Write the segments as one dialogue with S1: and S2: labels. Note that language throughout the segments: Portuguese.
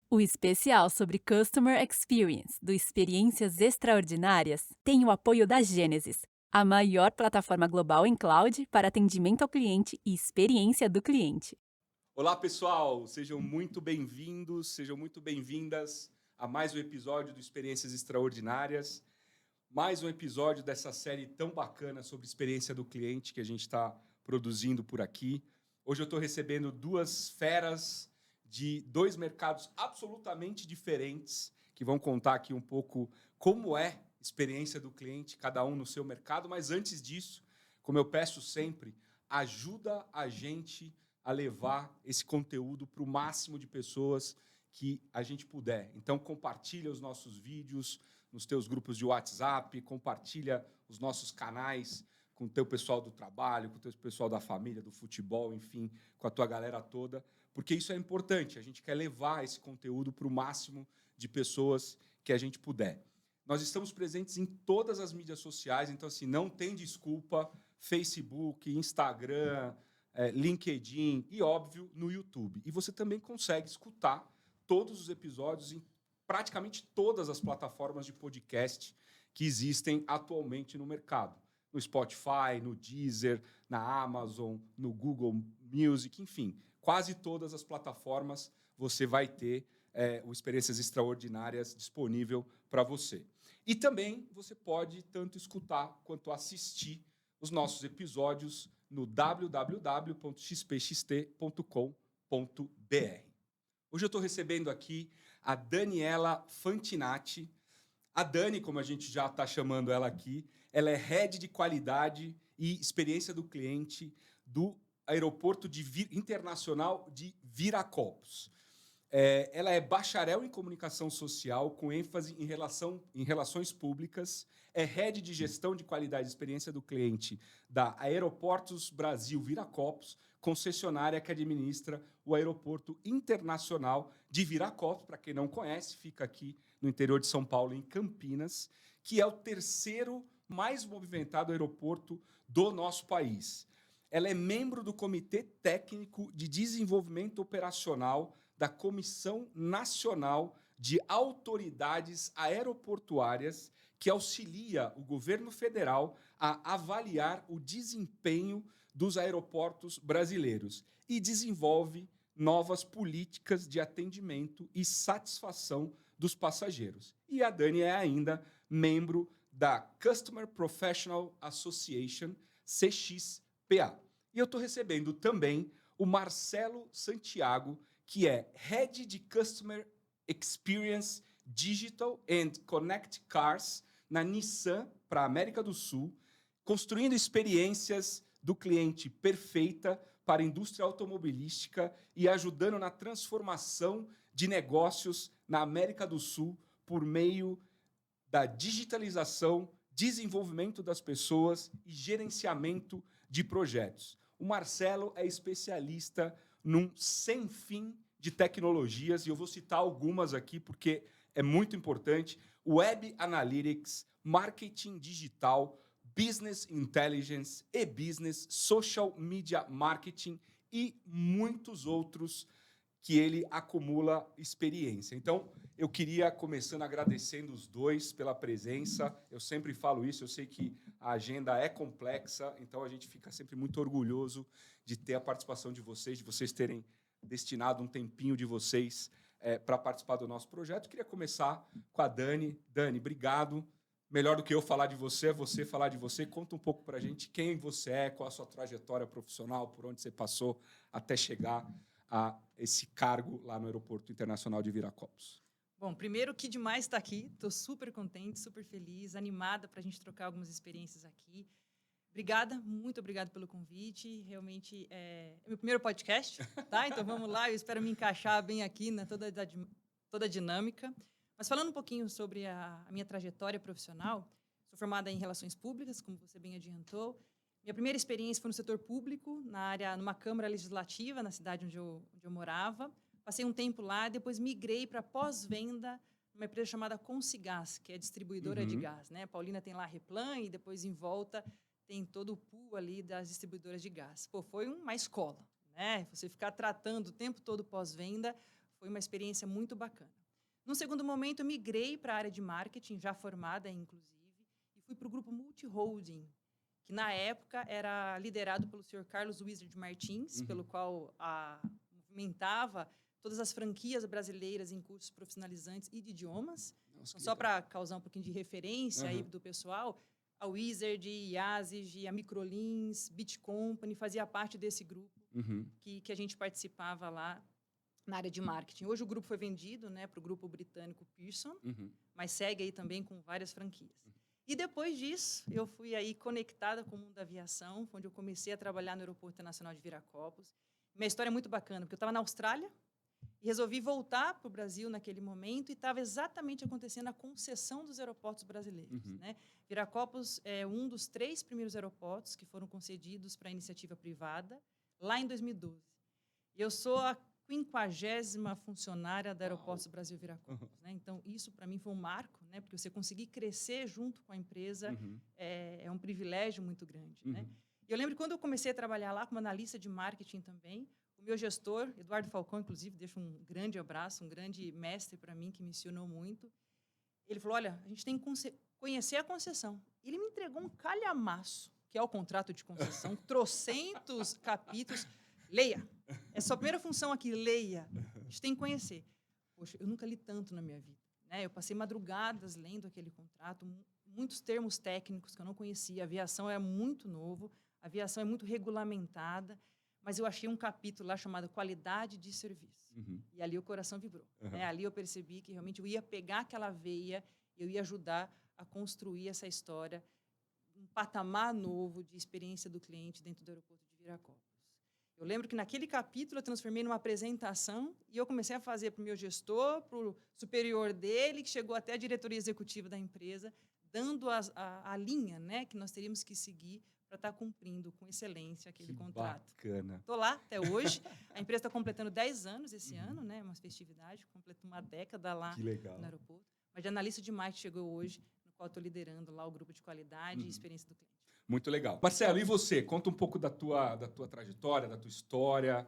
S1: O especial sobre Customer Experience do Experiências Extraordinárias tem o apoio da Gênesis, a maior plataforma global em cloud para atendimento ao cliente e experiência do cliente.
S2: Olá, pessoal! Sejam muito bem-vindos, sejam muito bem-vindas a mais um episódio do Experiências Extraordinárias, mais um episódio dessa série tão bacana sobre experiência do cliente que a gente está produzindo por aqui. Hoje eu estou recebendo duas feras de dois mercados absolutamente diferentes que vão contar aqui um pouco como é a experiência do cliente, cada um no seu mercado, mas antes disso, como eu peço sempre, ajuda a gente a levar esse conteúdo para o máximo de pessoas que a gente puder. Então, compartilha os nossos vídeos nos teus grupos de WhatsApp, compartilha os nossos canais com o teu pessoal do trabalho, com o teu pessoal da família, do futebol, enfim, com a tua galera toda, porque isso é importante. A gente quer levar esse conteúdo para o máximo de pessoas que a gente puder. Nós estamos presentes em todas as mídias sociais, então, assim, não tem desculpa, Facebook, Instagram, LinkedIn e, óbvio, no YouTube. E você também consegue escutar todos os episódios em praticamente todas as plataformas de podcast que existem atualmente no mercado. No Spotify, no Deezer, na Amazon, no Google Music, enfim. Quase todas as plataformas você vai ter o Experiências Extraordinárias disponível para você. E também você pode tanto escutar quanto assistir os nossos episódios no www.xpxt.com.br. Hoje eu estou recebendo aqui a Daniela Fantinatti. A Dani, como a gente já está chamando ela aqui, ela é Head de Qualidade e Experiência do Cliente do Aeroporto Internacional de Viracopos. Ela é bacharel em Comunicação Social, com ênfase em Relações Públicas, é Head de Gestão de Qualidade e Experiência do Cliente da Aeroportos Brasil Viracopos, concessionária que administra o Aeroporto Internacional de Viracopos. Para quem não conhece, fica aqui no interior de São Paulo, em Campinas, que é o terceiro mais movimentado aeroporto do nosso país. Ela é membro do Comitê Técnico de Desenvolvimento Operacional da Comissão Nacional de Autoridades Aeroportuárias, que auxilia o governo federal a avaliar o desempenho dos aeroportos brasileiros e desenvolve novas políticas de atendimento e satisfação dos passageiros. E a Dani é ainda membro da Customer Professional Association, CXPA. E eu estou recebendo também o Marcelo Santiago, que é Head de Customer Experience Digital and Connect Cars na Nissan para a América do Sul, construindo experiências do cliente perfeita para a indústria automobilística e ajudando na transformação de negócios na América do Sul por meio da digitalização, desenvolvimento das pessoas e gerenciamento de projetos. O Marcelo é especialista num sem fim de tecnologias, e eu vou citar algumas aqui porque é muito importante: Web Analytics, Marketing Digital, Business Intelligence, e-Business, Social Media Marketing e muitos outros que ele acumula experiência. Então, eu queria, começando agradecendo os dois pela presença. Eu sempre falo isso, eu sei que a agenda é complexa, então a gente fica sempre muito orgulhoso de ter a participação de vocês terem destinado um tempinho de vocês para participar do nosso projeto. Eu queria começar com a Dani. Dani, obrigado. Melhor do que eu falar de você, é você falar de você. Conta um pouco para a gente quem você é, qual a sua trajetória profissional, por onde você passou até chegar a esse cargo lá no Aeroporto Internacional de Viracopos.
S3: Bom, primeiro, que demais estar aqui. Estou super contente, super feliz, animada para a gente trocar algumas experiências aqui. Obrigada, muito obrigada pelo convite. Realmente é meu primeiro podcast, tá? Então vamos lá, eu espero me encaixar bem aqui na toda a dinâmica. Mas falando um pouquinho sobre a minha trajetória profissional, sou formada em Relações Públicas, como você bem adiantou. Minha primeira experiência foi no setor público, numa Câmara Legislativa, na cidade onde eu morava. Passei um tempo lá, depois migrei para pós-venda, numa empresa chamada Consigás, que é distribuidora de gás, né? A Paulina tem lá a Replan e depois, em volta, tem todo o pool ali das distribuidoras de gás. Pô, foi uma escola, né? Você ficar tratando o tempo todo pós-venda foi uma experiência muito bacana. Num segundo momento, eu migrei para a área de marketing, já formada, inclusive, e fui para o grupo Multiholding, que na época era liderado pelo senhor Carlos Wizard Martins, pelo qual movimentava todas as franquias brasileiras em cursos profissionalizantes e de idiomas.
S2: Nossa,
S3: Então, só para causar um pouquinho de referência aí do pessoal, a Wizard, Yazig, a Microlins, Beat Company fazia parte desse grupo que a gente participava lá na área de marketing. Hoje o grupo foi vendido, né, para o grupo britânico Pearson, mas segue aí também com várias franquias. E depois disso, eu fui aí conectada com o mundo da aviação, onde eu comecei a trabalhar no Aeroporto Internacional de Viracopos. Minha história é muito bacana, porque eu estava na Austrália e resolvi voltar para o Brasil naquele momento e estava exatamente acontecendo a concessão dos aeroportos brasileiros, né? Viracopos é um dos 3 primeiros aeroportos que foram concedidos para a iniciativa privada, lá em 2012. E eu sou a 50ª funcionária da Aeroportos Brasil Viracopos, né? Então, isso para mim foi um marco, né? Porque você conseguir crescer junto com a empresa é um privilégio muito grande, né? E eu lembro que quando eu comecei a trabalhar lá como analista de marketing também, o meu gestor, Eduardo Falcão, inclusive, deixa um grande abraço, um grande mestre para mim, que me ensinou muito. Ele falou, olha, a gente tem que conhecer a concessão. Ele me entregou um calhamaço, que é o contrato de concessão, trocentos capítulos. Leia. É a sua primeira função aqui, leia. A gente tem que conhecer. Poxa, eu nunca li tanto na minha vida, né? Eu passei madrugadas lendo aquele contrato, muitos termos técnicos que eu não conhecia. A aviação é muito novo, a aviação é muito regulamentada, mas eu achei um capítulo lá chamado Qualidade de Serviço. E ali o coração vibrou. Né? Ali eu percebi que realmente eu ia pegar aquela veia, eu ia ajudar a construir essa história, um patamar novo de experiência do cliente dentro do aeroporto de Viracopos. Eu lembro que naquele capítulo eu transformei numa apresentação e eu comecei a fazer para o meu gestor, para o superior dele, que chegou até a diretoria executiva da empresa, dando a linha, né, que nós teríamos que seguir para estar cumprindo com excelência aquele contrato.
S2: Bacana.
S3: Estou lá até hoje. A empresa está completando 10 anos esse ano, né, uma festividade, completou uma década lá no aeroporto. Mas de analista de marketing chegou hoje, no qual estou liderando lá o grupo de qualidade e experiência do cliente.
S2: Muito legal. Marcelo, e você? Conta um pouco da tua trajetória, da tua história,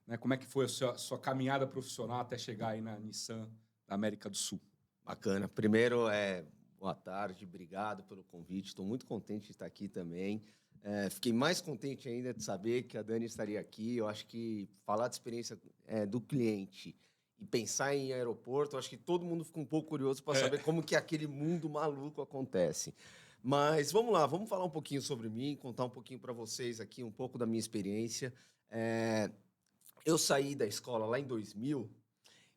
S2: né? Como é que foi a sua caminhada profissional até chegar aí na Nissan da América do Sul?
S4: Bacana. Primeiro, boa tarde, obrigado pelo convite. Estou muito contente de estar aqui também. Fiquei mais contente ainda de saber que a Dani estaria aqui. Eu acho que falar de experiência do cliente e pensar em aeroporto, eu acho que todo mundo fica um pouco curioso para saber como que aquele mundo maluco acontece. Mas vamos lá, vamos falar um pouquinho sobre mim, contar um pouquinho para vocês aqui um pouco da minha experiência. Eu saí da escola lá em 2000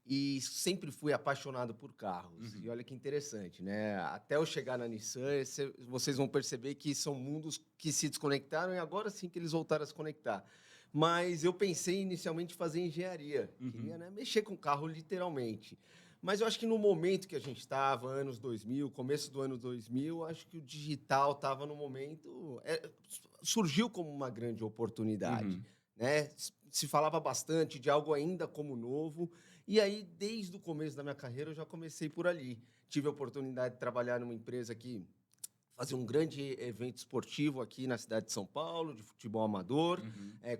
S4: e sempre fui apaixonado por carros. E olha que interessante, né? Até eu chegar na Nissan, vocês vão perceber que são mundos que se desconectaram e agora sim que eles voltaram a se conectar. Mas eu pensei inicialmente em fazer engenharia. Queria, né, mexer com carro literalmente. Mas eu acho que no momento que a gente estava, anos 2000, começo do ano 2000, acho que o digital estava no momento... surgiu como uma grande oportunidade. Né? Se falava bastante de algo ainda como novo. E aí, desde o começo da minha carreira, eu já comecei por ali. Tive a oportunidade de trabalhar numa empresa que fazia um grande evento esportivo aqui na cidade de São Paulo, de futebol amador,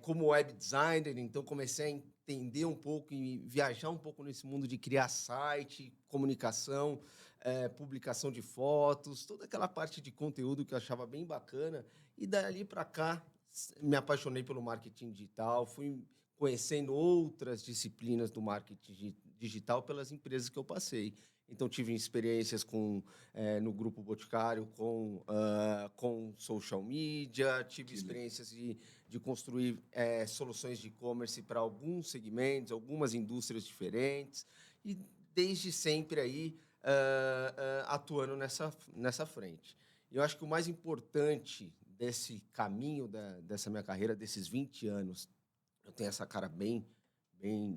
S4: como web designer. Então, comecei a entender um pouco e viajar um pouco nesse mundo de criar site, comunicação, publicação de fotos, toda aquela parte de conteúdo que eu achava bem bacana. E dali para cá, me apaixonei pelo marketing digital, fui conhecendo outras disciplinas do marketing digital pelas empresas que eu passei. Então, tive experiências no Grupo Boticário com social media, tive experiências de construir soluções de e-commerce para alguns segmentos, algumas indústrias diferentes, e desde sempre aí atuando nessa frente. Eu acho que o mais importante desse caminho dessa minha carreira, desses 20 anos, eu tenho essa cara bem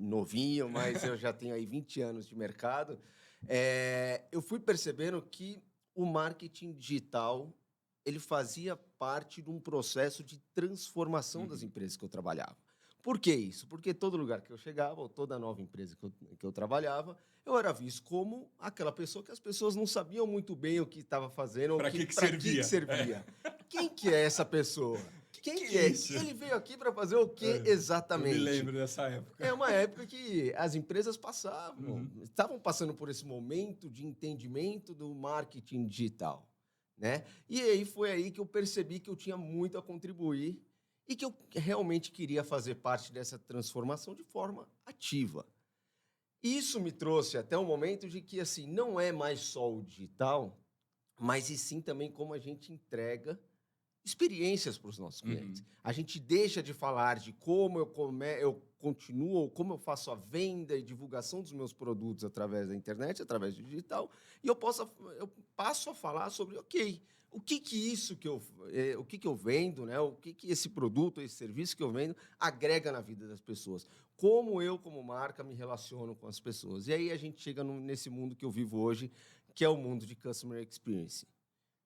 S4: novinho, mas eu já tenho aí 20 anos de mercado, eu fui percebendo que o marketing digital ele fazia parte de um processo de transformação das empresas que eu trabalhava. Por que isso? Porque todo lugar que eu chegava, ou toda nova empresa que eu trabalhava, eu era visto como aquela pessoa que as pessoas não sabiam muito bem o que estava fazendo,
S2: Para que
S4: servia. Quem que é essa pessoa? Quem
S2: que
S4: que
S2: é
S4: é?
S2: isso?
S4: Ele veio aqui para fazer o quê
S2: Eu
S4: exatamente?
S2: me lembro dessa época.
S4: É uma época que as empresas
S2: Uhum.
S4: estavam passando por esse momento de entendimento do marketing digital, né? E aí foi aí que eu percebi que eu tinha muito a contribuir e que eu realmente queria fazer parte dessa transformação de forma ativa. Isso me trouxe até o momento de que assim, não é mais só o digital, mas e sim também como a gente entrega experiências para os nossos clientes.
S2: Uhum.
S4: A gente deixa de falar de como eu continuo, ou como eu faço a venda e divulgação dos meus produtos através da internet, através do digital, e eu passo a falar sobre, ok, o que que isso que o que eu vendo, né? O que esse produto, esse serviço que eu vendo agrega na vida das pessoas? Como eu, como marca, me relaciono com as pessoas? E aí a gente chega nesse mundo que eu vivo hoje, que é o mundo de Customer Experience.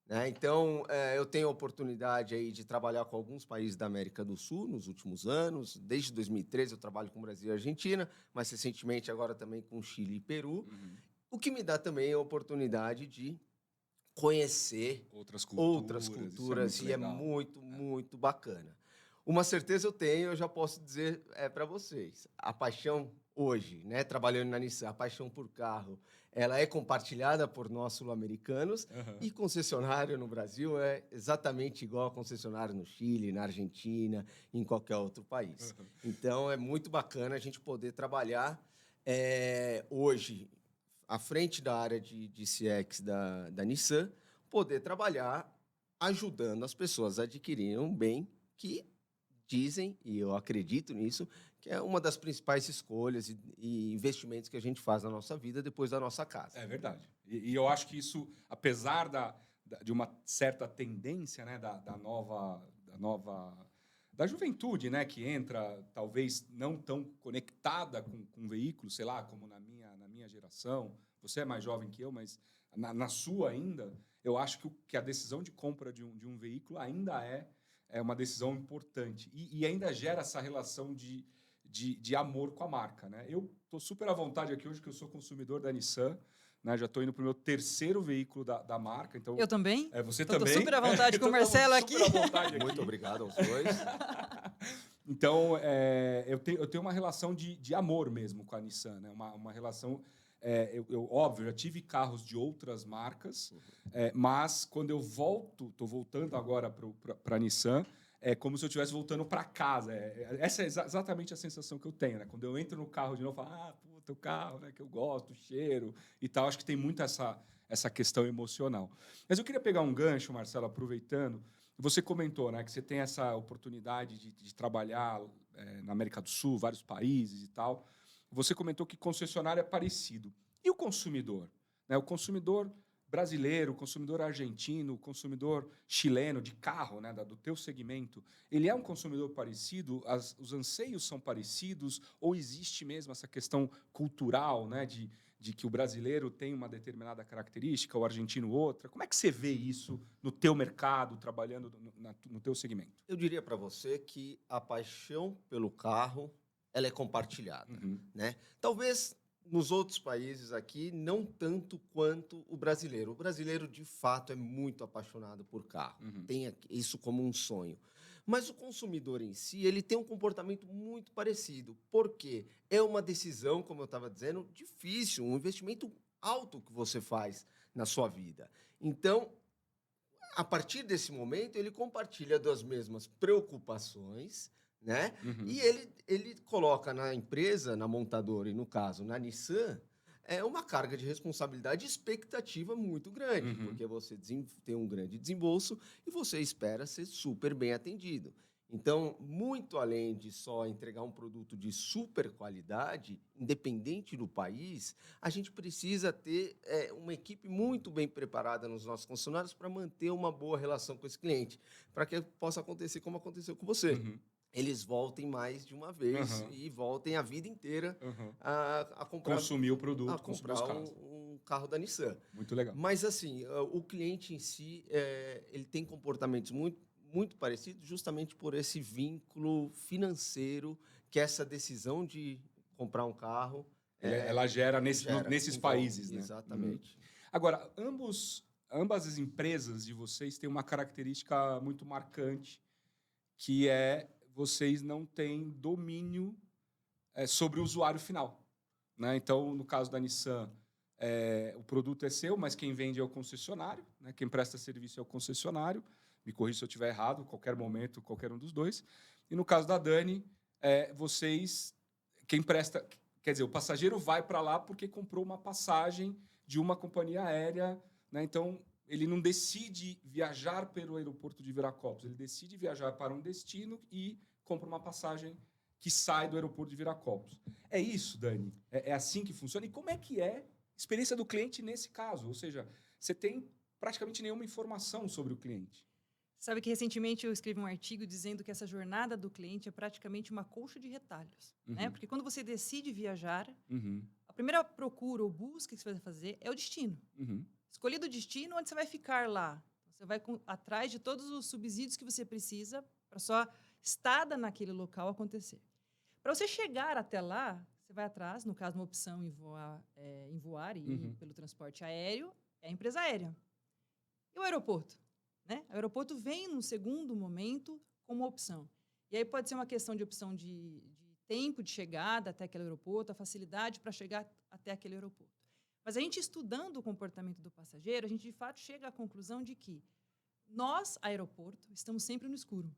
S4: Né? Então, eu tenho a oportunidade aí de trabalhar com alguns países da América do Sul nos últimos anos. Desde 2013 eu trabalho com Brasil e Argentina, mas recentemente agora também com Chile e Peru.
S2: Uhum.
S4: O que me dá também a oportunidade de conhecer
S2: Outras
S4: outras
S2: culturas,
S4: culturas
S2: isso é
S4: e é
S2: muito legal.
S4: muito, muito bacana. Uma certeza eu tenho, eu já posso dizer para vocês. A paixão hoje, né, trabalhando na Nissan, a paixão por carro, ela é compartilhada por nós sul-americanos
S2: Uhum.
S4: e concessionário no Brasil é exatamente igual a concessionário no Chile, na Argentina, em qualquer outro país.
S2: Uhum.
S4: Então é muito bacana a gente poder trabalhar hoje à frente da área de CX da Nissan, poder trabalhar ajudando as pessoas a adquirirem um bem que dizem, e eu acredito nisso, que é uma das principais escolhas e investimentos que a gente faz na nossa vida depois da nossa casa.
S2: É verdade. E eu acho que isso, apesar de uma certa tendência, né, da juventude, né, que entra talvez não tão conectada com veículos, sei lá, como na minha geração. Você é mais jovem que eu, mas na sua ainda, eu acho que a decisão de compra de um veículo ainda é uma decisão importante e ainda gera essa relação de amor com a marca, né? Eu estou super à vontade aqui hoje, que eu sou consumidor da Nissan, né? Já estou indo para o meu terceiro veículo da marca. Então,
S3: Eu também.
S2: você
S3: Então,
S2: também.
S3: Tô super à vontade com o
S2: Então,
S3: Marcelo
S2: estamos
S3: aqui.
S2: super à vontade aqui.
S4: Muito obrigado aos dois.
S2: Então, eu tenho uma relação de amor mesmo com a Nissan, né? Uma relação... óbvio, já tive carros de outras marcas, mas quando eu estou voltando agora para a Nissan, é como se eu estivesse voltando para casa. Essa é exatamente a sensação que eu tenho, né? Quando eu entro no carro de novo, eu falo, puta, o carro, né, que eu gosto, o cheiro e tal. Acho que tem muito essa questão emocional. Mas eu queria pegar um gancho, Marcelo, aproveitando. Você comentou, né, que você tem essa oportunidade de trabalhar na América do Sul, vários países e tal. Você comentou que concessionário é parecido. E o consumidor? Né? O consumidor brasileiro, o consumidor argentino, o consumidor chileno de carro, né, do teu segmento, ele é um consumidor parecido? Os anseios são parecidos? Ou existe mesmo essa questão cultural, né, de que o brasileiro tem uma determinada característica, o argentino outra? Como é que você vê isso no teu mercado, trabalhando no teu segmento?
S4: Eu diria para você que a paixão pelo carro ela é compartilhada, né? Talvez nos outros países aqui não tanto quanto o brasileiro. O brasileiro de fato é muito apaixonado por carro, tem isso como um sonho. Mas o consumidor em si, ele tem um comportamento muito parecido, porque é uma decisão, como eu estava dizendo, difícil, um investimento alto que você faz na sua vida. Então, a partir desse momento, ele compartilha das mesmas preocupações, né? E ele coloca na empresa, na montadora e, no caso, na Nissan, uma carga de responsabilidade e expectativa muito grande, porque você tem um grande desembolso e você espera ser super bem atendido. Então, muito além de só entregar um produto de super qualidade, independente do país, a gente precisa ter uma equipe muito bem preparada nos nossos concessionários para manter uma boa relação com esse cliente, para que possa acontecer como aconteceu com você. Eles voltem mais de uma vez e voltem a vida inteira a comprar...
S2: Consumir o produto,
S4: a comprar um carro da Nissan.
S2: Muito legal.
S4: Mas, assim, o cliente em si, ele tem comportamentos muito parecidos justamente por esse vínculo financeiro que essa decisão de comprar um carro...
S2: ela gera nesses países, né?
S4: Exatamente.
S2: Agora, ambas as empresas de vocês têm uma característica muito marcante, que é vocês não têm domínio sobre o usuário final, né? Então, no caso da Nissan, o produto é seu, mas quem vende é o concessionário, né? Quem presta serviço é o concessionário. Me corrija se eu estiver errado, qualquer momento, qualquer um dos dois. E no caso da Dani, vocês, quem presta, quer dizer, o passageiro vai para lá porque comprou uma passagem de uma companhia aérea, né? Então, ele não decide viajar pelo aeroporto de Viracopos, ele decide viajar para um destino e compra uma passagem que sai do aeroporto de Viracopos. É isso, Dani? É assim que funciona? E como é que é a experiência do cliente nesse caso? Ou seja, você tem praticamente nenhuma informação sobre o cliente.
S3: Sabe que recentemente eu escrevi um artigo dizendo que essa jornada do cliente é praticamente uma colcha de retalhos, né? Porque quando você decide viajar, a primeira procura ou busca que você vai fazer é o destino. Escolhido o destino, onde você vai ficar lá. Você vai atrás de todos os subsídios que você precisa para sua estada naquele local acontecer. Para você chegar até lá, você vai atrás, no caso, uma opção em voar e ir pelo transporte aéreo, é a empresa aérea. E o aeroporto? Né? O aeroporto vem num segundo momento como opção. E aí pode ser uma questão de opção de tempo de chegada até aquele aeroporto, a facilidade para chegar até aquele aeroporto. Mas a gente estudando o comportamento do passageiro, a gente de fato chega à conclusão de que nós, aeroporto, estamos sempre no escuro.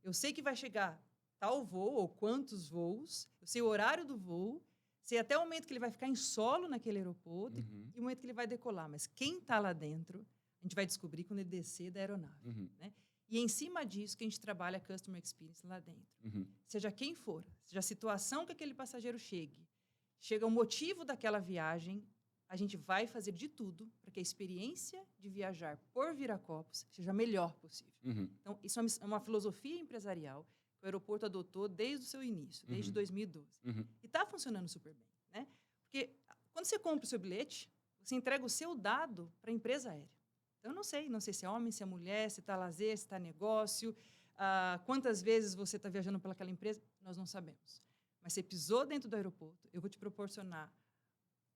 S3: Eu sei que vai chegar tal voo ou quantos voos, eu sei o horário do voo, sei até o momento que ele vai ficar em solo naquele aeroporto e o momento que ele vai decolar. Mas quem está lá dentro, a gente vai descobrir quando ele descer da aeronave. Né? E é em cima disso que a gente trabalha a Customer Experience lá dentro. Seja quem for, seja a situação que aquele passageiro chega o motivo daquela viagem, a gente vai fazer de tudo para que a experiência de viajar por Viracopos seja a melhor possível. Então, isso é uma filosofia empresarial que o aeroporto adotou desde o seu início, desde 2012. E está funcionando super bem. Né? Porque quando você compra o seu bilhete, você entrega o seu dado para a empresa aérea. Então, eu não sei se é homem, se é mulher, se está lazer, se está negócio, quantas vezes você está viajando pelaquela empresa, nós não sabemos. Mas você pisou dentro do aeroporto, eu vou te proporcionar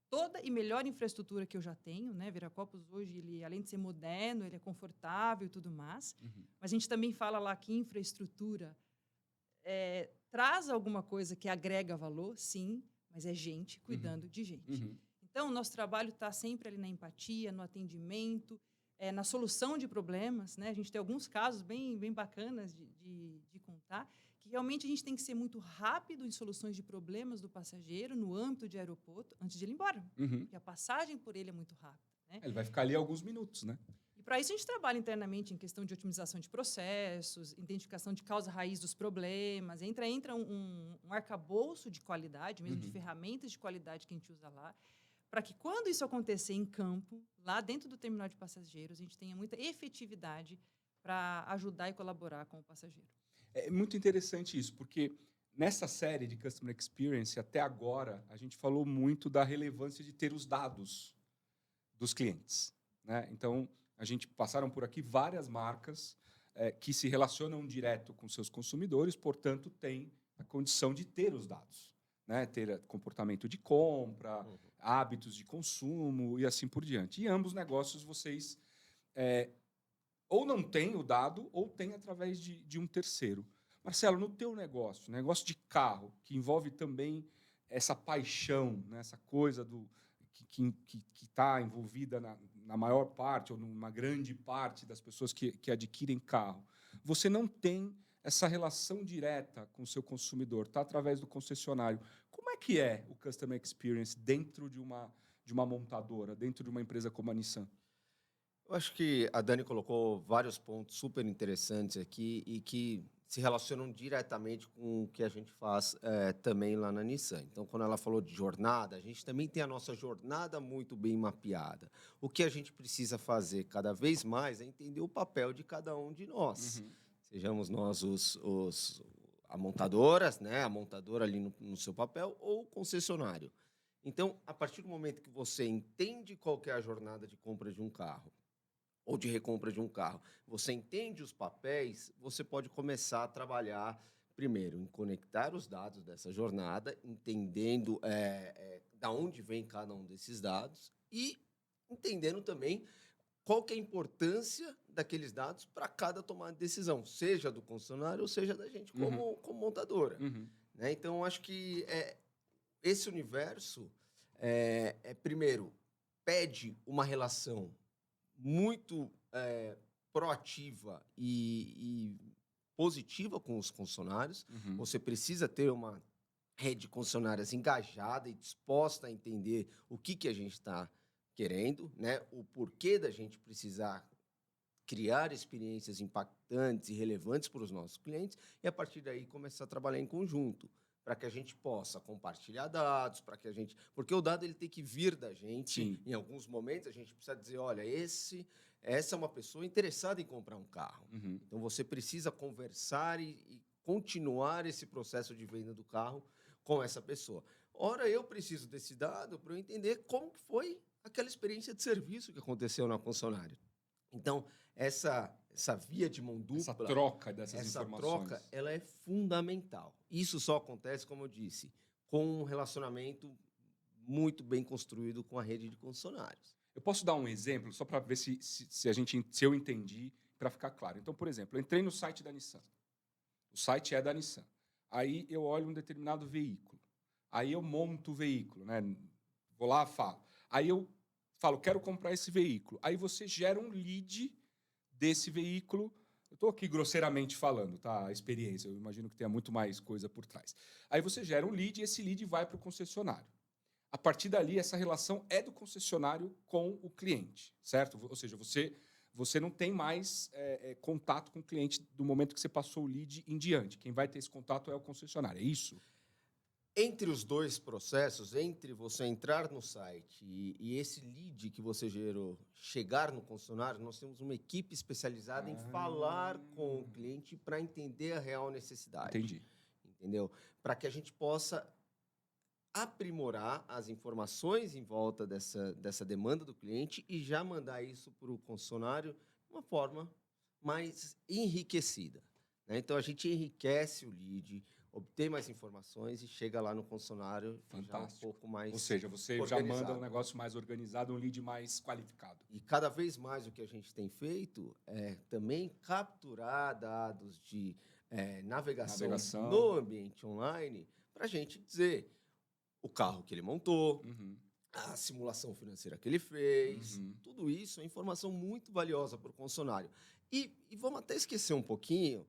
S3: toda e melhor infraestrutura que eu já tenho, né? Viracopos hoje, ele, além de ser moderno, ele é confortável e tudo mais. Mas a gente também fala lá que infraestrutura traz alguma coisa que agrega valor, sim, mas é gente cuidando de gente. Então, o nosso trabalho está sempre ali na empatia, no atendimento, na solução de problemas. Né? A gente tem alguns casos bem bacanas de contar, que realmente a gente tem que ser muito rápido em soluções de problemas do passageiro no âmbito de aeroporto antes de ele ir embora. Porque a passagem por ele é muito rápida. Né?
S2: Ele vai ficar ali alguns minutos, né?
S3: E para isso a gente trabalha internamente em questão de otimização de processos, identificação de causa raiz dos problemas. Entra um arcabouço de qualidade, mesmo de ferramentas de qualidade que a gente usa lá, para que quando isso acontecer em campo, lá dentro do terminal de passageiros, a gente tenha muita efetividade para ajudar e colaborar com o passageiro.
S2: É muito interessante isso, porque nessa série de Customer Experience, até agora, a gente falou muito da relevância de ter os dados dos clientes. Né? Então, a gente passaram por aqui várias marcas que se relacionam direto com seus consumidores, portanto, têm a condição de ter os dados. Né? Ter comportamento de compra, hábitos de consumo e assim por diante. E ambos negócios vocês ou não têm o dado ou têm através de um terceiro. Marcelo, no teu negócio de carro, que envolve também essa paixão, né? Essa coisa que está envolvida na maior parte ou numa grande parte das pessoas que adquirem carro, você não tem essa relação direta com o seu consumidor, está através do concessionário. Como é que é o Customer Experience dentro de uma montadora, dentro de uma empresa como a Nissan?
S4: Eu acho que a Dani colocou vários pontos super interessantes aqui e que se relacionam diretamente com o que a gente faz também lá na Nissan. Então, quando ela falou de jornada, a gente também tem a nossa jornada muito bem mapeada. O que a gente precisa fazer cada vez mais é entender o papel de cada um de nós. Sejamos nós a montadoras, né? A montadora ali no seu papel, ou o concessionário. Então, a partir do momento que você entende qual que é a jornada de compra de um carro, ou de recompra de um carro, você entende os papéis, você pode começar a trabalhar, primeiro, em conectar os dados dessa jornada, entendendo da onde vem cada um desses dados e entendendo também qual que é a importância daqueles dados para cada tomada de decisão, seja do concessionário ou seja da gente como montadora.
S2: Uhum.
S4: Né? Então, acho que esse universo, primeiro, pede uma relação muito proativa e positiva com os concessionários.
S2: Uhum.
S4: Você precisa ter uma rede de concessionárias engajada e disposta a entender o que a gente está querendo, né? O porquê da gente precisar criar experiências impactantes e relevantes para os nossos clientes e, a partir daí, começar a trabalhar em conjunto, para que a gente possa compartilhar dados, para que a gente... Porque o dado ele tem que vir da gente.
S2: Sim.
S4: Em alguns momentos, a gente precisa dizer, olha, essa é uma pessoa interessada em comprar um carro.
S2: Uhum.
S4: Então, você precisa conversar e continuar esse processo de venda do carro com essa pessoa. Ora, eu preciso desse dado para eu entender como que foi aquela experiência de serviço que aconteceu na concessionária. Então, essa via de mão dupla...
S2: Essa troca dessas
S4: essa
S2: informações.
S4: troca, ela é fundamental. Isso só acontece, como eu disse, com um relacionamento muito bem construído com a rede de concessionários.
S2: Eu posso dar um exemplo, só para ver se eu entendi, para ficar claro. Então, por exemplo, eu entrei no site da Nissan. O site é da Nissan. Aí eu olho um determinado veículo. Aí eu monto o veículo, né? Vou lá, falo. Aí eu falo, quero comprar esse veículo. Aí você gera um lead desse veículo. Eu estou aqui grosseiramente falando, tá? A experiência. Eu imagino que tenha muito mais coisa por trás. Aí você gera um lead e esse lead vai para o concessionário. A partir dali, essa relação é do concessionário com o cliente, certo? Ou seja, você não tem mais contato com o cliente do momento que você passou o lead em diante. Quem vai ter esse contato é o concessionário, é isso?
S4: Entre os dois processos, entre você entrar no site e esse lead que você gerou chegar no concessionário, nós temos uma equipe especializada em falar com o cliente para entender a real necessidade.
S2: Entendi.
S4: Entendeu? Para que a gente possa aprimorar as informações em volta dessa demanda do cliente e já mandar isso para o concessionário de uma forma mais enriquecida. Né? Então, a gente enriquece o lead, obtém mais informações e chega lá no concessionário já um pouco mais
S2: Ou seja, você
S4: organizado.
S2: já manda um negócio mais organizado, um lead mais qualificado.
S4: E cada vez mais o que a gente tem feito é também capturar dados de navegação no ambiente online para a gente dizer o carro que ele montou, a simulação financeira que ele fez, tudo isso é informação muito valiosa para o concessionário. E vamos até esquecer um pouquinho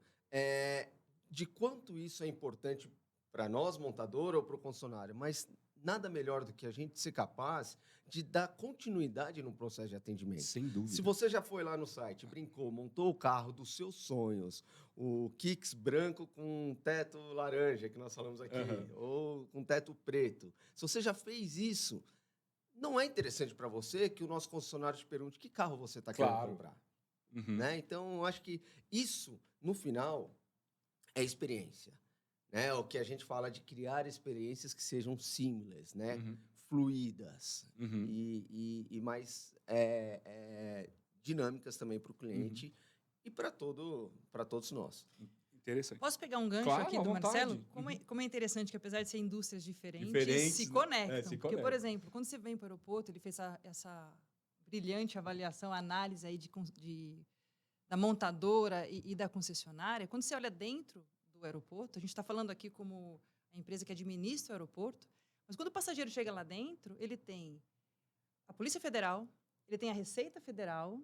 S4: de quanto isso é importante para nós, montador, ou para o concessionário, mas nada melhor do que a gente ser capaz de dar continuidade no processo de atendimento.
S2: Sem dúvida.
S4: Se você já foi lá no site, brincou, montou o carro dos seus sonhos, o Kicks branco com teto laranja, que nós falamos aqui, ou com teto preto. Se você já fez isso, não é interessante para você que o nosso concessionário te pergunte que carro você está querendo comprar. Né? Então, eu acho que isso, no final, é experiência. Né? O que a gente fala de criar experiências que sejam seamless, né? Fluídas e mais dinâmicas também para o cliente e para todos nós.
S2: Interessante.
S3: Posso pegar um gancho aqui do Marcelo? Como é interessante que, apesar de ser indústrias diferentes se conectam. Porque, por exemplo, quando você vem para o aeroporto, ele fez essa brilhante avaliação, análise aí da montadora e da concessionária. Quando você olha dentro do aeroporto, a gente está falando aqui como a empresa que administra o aeroporto, mas quando o passageiro chega lá dentro, ele tem a Polícia Federal, ele tem a Receita Federal,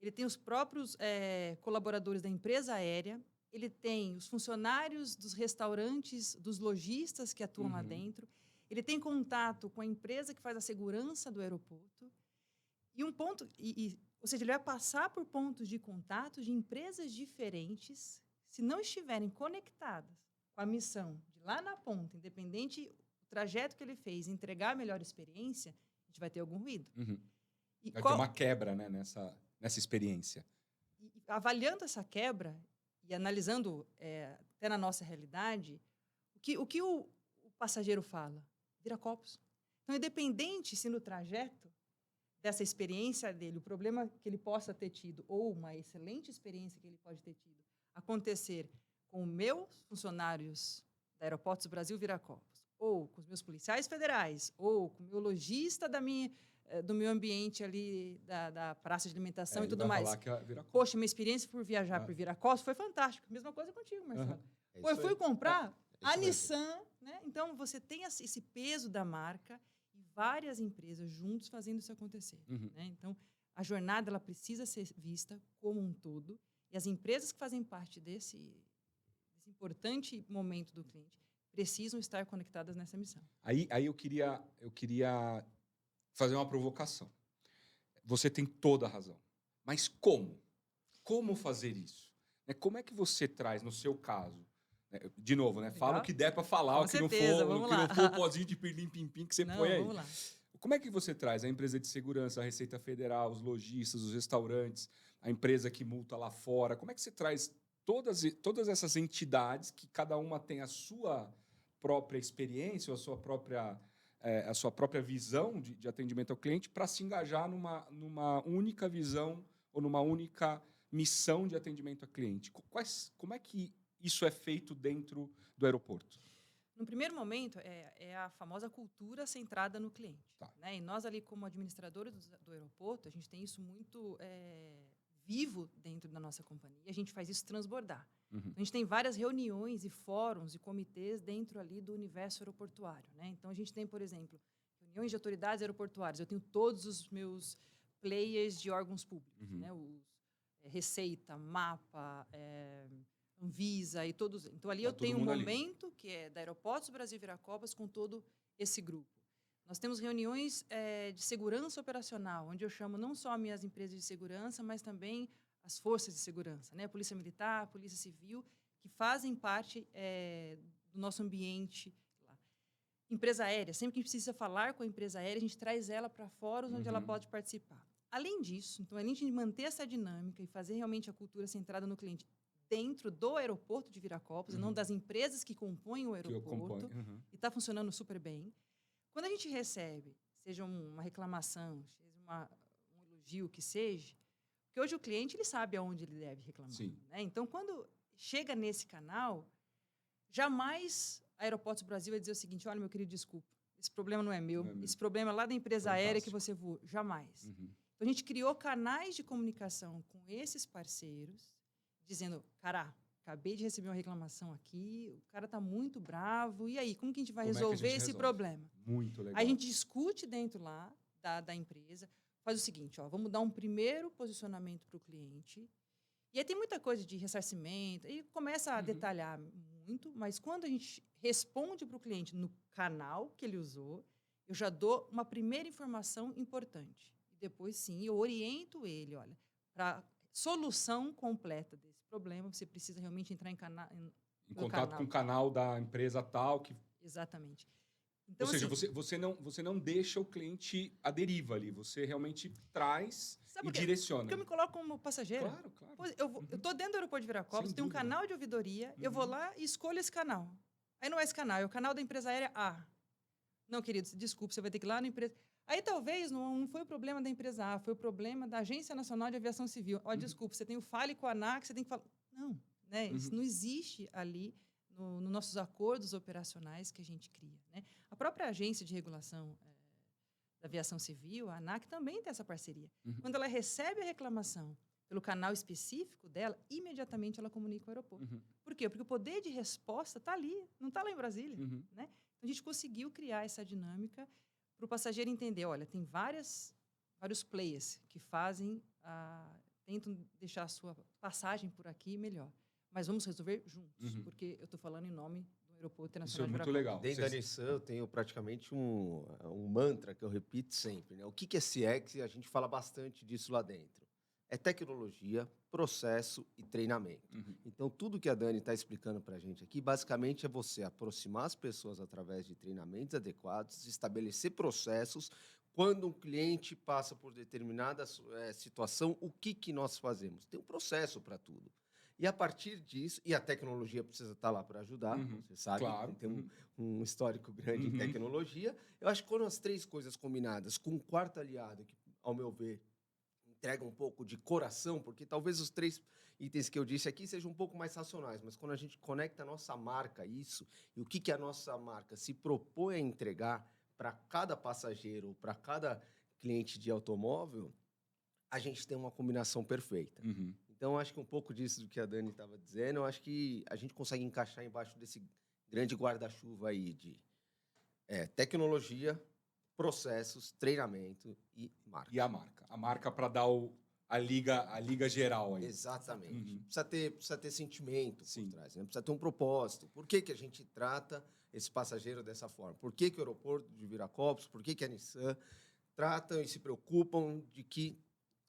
S3: ele tem os próprios colaboradores da empresa aérea, ele tem os funcionários dos restaurantes, dos lojistas que atuam lá dentro, ele tem contato com a empresa que faz a segurança do aeroporto, e um ponto, ou seja, ele vai passar por pontos de contato de empresas diferentes. Se não estiverem conectadas com a missão de lá na ponta, independente do trajeto que ele fez, entregar a melhor experiência, a gente vai ter algum ruído.
S2: Vai ter uma quebra, né, nessa experiência.
S3: E avaliando essa quebra e analisando até na nossa realidade, o que o passageiro fala? Vira copos. Então, independente se no trajeto dessa experiência dele, o problema que ele possa ter tido ou uma excelente experiência que ele pode ter tido, acontecer com meus funcionários da Aeroportos Brasil Viracopos, ou com os meus policiais federais, ou com o meu lojista do meu ambiente ali, da praça de alimentação e
S2: ele
S3: tudo
S2: vai
S3: mais.
S2: falar que é Viracopos.
S3: Poxa, minha experiência por viajar
S2: Ah.
S3: por Viracopos foi fantástica. Mesma coisa contigo, Marcelo.
S2: Aham.
S4: É
S3: Pô, eu
S4: isso
S3: fui
S4: aí.
S3: comprar
S4: É
S3: a
S4: isso mesmo.
S3: Nissan, né? Então, você tem esse peso da marca e várias empresas juntos fazendo isso acontecer.
S2: Uhum.
S3: Né? Então, a jornada ela precisa ser vista como um todo e as empresas que fazem parte desse importante momento do cliente precisam estar conectadas nessa missão.
S2: Aí eu queria fazer uma provocação. Você tem toda a razão. Mas como? Como fazer isso? Né, como é que você traz, no seu caso, né, de novo, né? Fala o
S3: Legal.
S2: que der para falar,
S3: Com
S2: o que não
S3: certeza,
S2: for,
S3: vamos
S2: o que não
S3: lá.
S2: for o pozinho de pirlim-pim-pim que você
S3: Não,
S2: põe aí.
S3: vamos lá.
S2: Como é que você traz a empresa de segurança, a Receita Federal, os lojistas, os restaurantes, a empresa que multa lá fora? Como é que você traz todas essas entidades que cada uma tem a sua própria experiência, ou a sua própria visão de atendimento ao cliente para se engajar numa única visão ou numa única missão de atendimento ao cliente? Como é que isso é feito dentro do aeroporto?
S3: No primeiro momento, é a famosa cultura centrada no cliente.
S2: Tá.
S3: Né? E nós ali, como administradores do aeroporto, a gente tem isso muito vivo dentro da nossa companhia. E a gente faz isso transbordar.
S2: Uhum.
S3: A gente tem várias reuniões e fóruns e comitês dentro ali do universo aeroportuário. Né? Então, a gente tem, por exemplo, reuniões de autoridades aeroportuárias. Eu tenho todos os meus players de órgãos públicos.
S2: Uhum.
S3: Né? Receita, MAPA, Anvisa e todos. Então, ali
S2: Tá
S3: eu
S2: todo
S3: tenho um
S2: mundo ali.
S3: momento que é da Aeroportos Brasil Viracopos com todo esse grupo. Nós temos reuniões de segurança operacional, onde eu chamo não só as minhas empresas de segurança, mas também as forças de segurança, né? Polícia Militar, Polícia Civil, que fazem parte do nosso ambiente lá. Empresa aérea, sempre que a gente precisa falar com a empresa aérea, a gente traz ela para fóruns onde ela
S2: Uhum.
S3: pode participar. Além disso, então, além de manter essa dinâmica e fazer realmente a cultura centrada no cliente dentro do aeroporto de Viracopos, e não das empresas que compõem o
S2: Que eu
S3: aeroporto,
S2: acompanho. Uhum.
S3: e está funcionando super bem. Quando a gente recebe, seja uma reclamação, seja um elogio, que seja, porque hoje o cliente ele sabe aonde ele deve reclamar.
S2: Sim.
S3: Né? Então, quando chega nesse canal, jamais a Aeroportos Brasil vai dizer o seguinte: olha, meu querido, desculpa, esse problema não é meu,
S2: Não é meu.
S3: esse problema é lá da empresa aérea que
S2: Fantástico.
S3: você voa. Jamais.
S2: Uhum.
S3: Então, a gente criou canais de comunicação com esses parceiros, dizendo, cara, acabei de receber uma reclamação aqui, o cara está muito bravo, e aí, como que a gente vai
S2: Como é que a
S3: resolver
S2: gente
S3: esse
S2: resolve?
S3: problema?
S2: Muito legal.
S3: Aí a gente discute dentro lá da empresa, faz o seguinte, ó, vamos dar um primeiro posicionamento para o cliente, e aí tem muita coisa de ressarcimento, e começa a detalhar muito, mas quando a gente responde para o cliente no canal que ele usou, eu já dou uma primeira informação importante. E depois, sim, eu oriento ele, olha, para solução completa desse problema, você precisa realmente entrar em
S2: Contato com o canal da empresa tal.
S3: Exatamente. Então,
S2: Ou seja,
S3: assim,
S2: você não deixa o cliente à deriva ali. Você realmente traz
S3: sabe
S2: e
S3: por quê?
S2: direciona.
S3: Porque eu me coloco como passageira.
S2: Claro, claro.
S3: Pô, eu estou dentro do aeroporto de Viracopos,
S2: Sem
S3: tem um
S2: dúvida.
S3: canal de ouvidoria, eu vou lá e escolho esse canal. Aí não é esse canal, é o canal da empresa aérea A. Não, querido, desculpe, você vai ter que ir lá na empresa... Aí talvez não foi o problema da empresa A, foi o problema da Agência Nacional de Aviação Civil. Ó, desculpe, você tem o fale com a ANAC, você tem que falar... Não, né? Isso não existe ali nos nossos acordos operacionais que a gente cria. Né? A própria Agência de Regulação da Aviação Civil, a ANAC, também tem essa parceria. Quando ela recebe a reclamação pelo canal específico dela, imediatamente ela comunica ao aeroporto. Por quê? Porque o poder de resposta está ali, não está lá em Brasília. Né? Então, a gente conseguiu criar essa dinâmica para o passageiro entender, olha, tem vários players que tentam deixar a sua passagem por aqui melhor. Mas vamos resolver juntos, porque eu estou falando em nome do Aeroporto
S2: Isso é
S3: Internacional de
S2: muito
S3: Viracopos.
S2: legal.
S4: Dentro da Nissan, eu tenho praticamente um mantra que eu repito sempre. Né? O que é CX? A gente fala bastante disso lá dentro. É tecnologia, processo e treinamento. Então, tudo que a Dani está explicando para a gente aqui, basicamente, é você aproximar as pessoas através de treinamentos adequados, estabelecer processos. Quando um cliente passa por determinada situação, o que nós fazemos? Tem um processo para tudo. E a partir disso, e a tecnologia precisa estar lá para ajudar, você sabe,
S2: Claro.
S4: tem um histórico grande em tecnologia. Eu acho que quando as três coisas combinadas, com um quarto aliado, que, ao meu ver, entrega um pouco de coração, porque talvez os três itens que eu disse aqui sejam um pouco mais racionais, mas quando a gente conecta a nossa marca a isso, e o que a nossa marca se propõe a entregar para cada passageiro, para cada cliente de automóvel, a gente tem uma combinação perfeita.
S2: Uhum.
S4: Então, acho que um pouco disso do que a Dani estava dizendo, eu acho que a gente consegue encaixar embaixo desse grande guarda-chuva aí de tecnologia, processos, treinamento e marca.
S2: E a marca. A marca para dar a liga geral aí.
S4: Exatamente.
S2: Uhum.
S4: Precisa ter sentimento
S2: Sim.
S4: por trás, né? Precisa ter um propósito. Por que a gente trata esse passageiro dessa forma? Por que o aeroporto de Viracopos, por que a Nissan tratam e se preocupam de que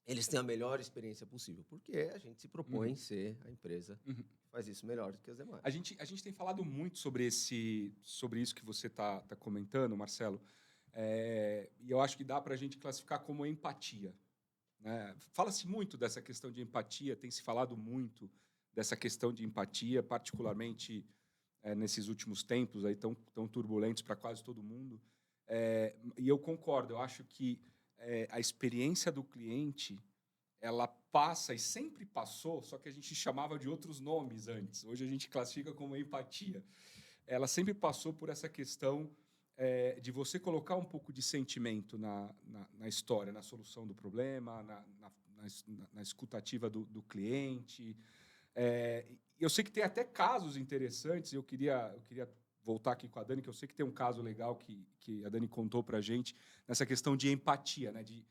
S4: eles tenham a melhor experiência possível? Porque a gente se propõe ser a empresa
S2: Uhum.
S4: que faz isso melhor do que as demais.
S2: A gente tem falado muito sobre isso que você está comentando, Marcelo. E eu acho que dá para a gente classificar como empatia. Né? Fala-se muito dessa questão de empatia, tem se falado muito dessa questão de empatia, particularmente nesses últimos tempos aí tão turbulentos para quase todo mundo. E eu concordo, eu acho que a experiência do cliente ela passa e sempre passou, só que a gente chamava de outros nomes antes. Hoje a gente classifica como empatia. Ela sempre passou por essa questão de você colocar um pouco de sentimento na história, na solução do problema, na escutativa do cliente. Eu sei que tem até casos interessantes, eu queria voltar aqui com a Dani, que eu sei que tem um caso legal que a Dani contou para a gente, nessa questão de empatia, né? de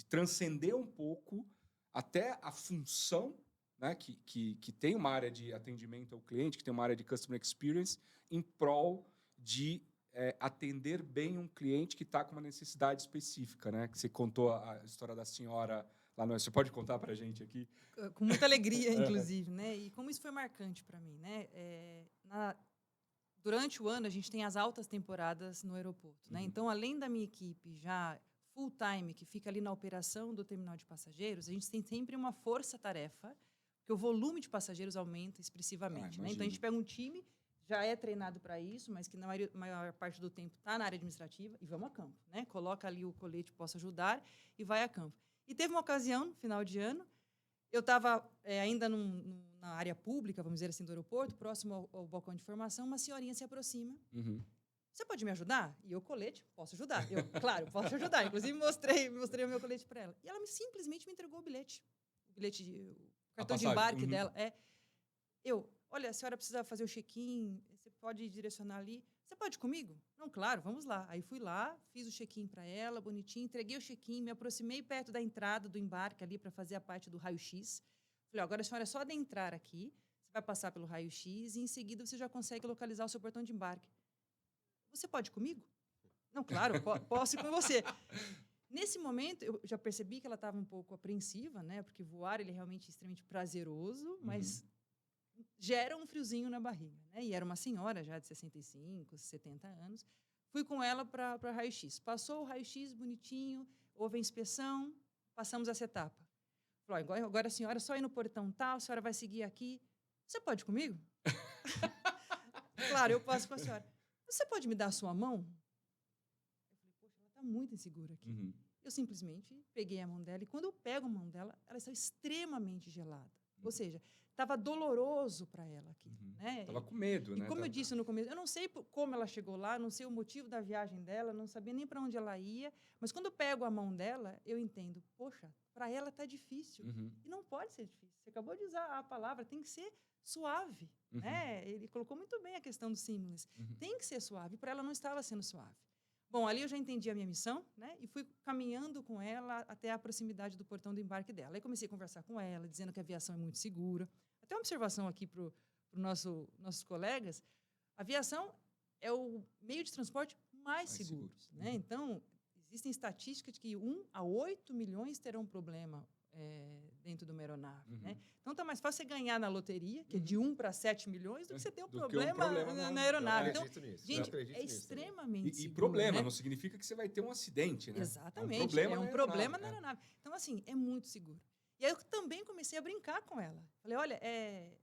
S2: transcender um pouco até a função, né? que tem uma área de atendimento ao cliente, que tem uma área de customer experience, em prol de atender bem um cliente que está com uma necessidade específica, né? Que você contou a história da senhora lá no... Você pode contar para a gente aqui?
S3: Com muita alegria, inclusive, né? E como isso foi marcante para mim, né? Durante o ano, a gente tem as altas temporadas no aeroporto, né?
S2: Uhum.
S3: Então, além da minha equipe já full-time, que fica ali na operação do terminal de passageiros, a gente tem sempre uma força-tarefa, porque o volume de passageiros aumenta expressivamente, né? Então, a gente pega um time, já é treinado para isso, mas que na maior parte do tempo está na área administrativa, e vamos a campo, né? Coloca ali o colete Posso Ajudar e vai a campo. E teve uma ocasião, no final de ano, eu estava ainda na área pública, vamos dizer assim, do aeroporto, próximo ao balcão de formação, uma senhorinha se aproxima.
S2: Uhum.
S3: Você pode me ajudar? E eu, colete, posso ajudar. Eu, claro, posso te ajudar. Inclusive, mostrei o meu colete para ela. E ela simplesmente me entregou o bilhete. O cartão de embarque dela. Olha, a senhora precisa fazer o check-in, você pode direcionar ali. Você pode ir comigo? Não, claro, vamos lá. Aí fui lá, fiz o check-in para ela, bonitinho, entreguei o check-in, me aproximei perto da entrada do embarque ali para fazer a parte do raio-x. Falei, agora a senhora é só adentrar aqui, você vai passar pelo raio-x e em seguida você já consegue localizar o seu portão de embarque. Você pode ir comigo? Não, claro, posso ir com você. Nesse momento, eu já percebi que ela estava um pouco apreensiva, né? Porque voar ele é realmente extremamente prazeroso, mas gera um friozinho na barriga, né? E era uma senhora já de 65, 70 anos. Fui com ela para raio-x. Passou o raio-x bonitinho, houve a inspeção, passamos essa etapa. Falei, agora a senhora só ir no portão tal, a senhora vai seguir aqui. Você pode ir comigo? Claro, eu passo com a senhora. Você pode me dar a sua mão? Eu falei, poxa, ela está muito insegura aqui.
S2: Uhum.
S3: Eu simplesmente peguei a mão dela e quando eu pego a mão dela, ela está extremamente gelada. Ou seja, estava doloroso para ela aqui. Né?
S2: Estava com medo, né?
S3: E como eu disse no começo, eu não sei como ela chegou lá, não sei o motivo da viagem dela, não sabia nem para onde ela ia, mas quando eu pego a mão dela, eu entendo, poxa, para ela está difícil. E não pode ser difícil. Você acabou de usar a palavra, tem que ser suave. Né? Ele colocou muito bem a questão do seamless. Tem que ser suave. Para ela não estava sendo suave. Bom, ali eu já entendi a minha missão, né? E fui caminhando com ela até a proximidade do portão do embarque dela. Aí comecei a conversar com ela, dizendo que a aviação é muito segura. Até uma observação aqui para nossos colegas. A aviação é o meio de transporte mais seguro. Né? Então, existem estatísticas de que 1 a 8 milhões terão problema dentro de uma aeronave. Né? Então, está mais fácil você ganhar na loteria, que é de 1 para 7 milhões, do que você ter um problema na aeronave. Então, gente, é extremamente seguro.
S2: E problema,
S3: né?
S2: não significa que você vai ter um acidente, né?
S3: Exatamente, é um problema na aeronave. Então, assim, é muito seguro. E aí eu também comecei a brincar com ela. Falei, olha, é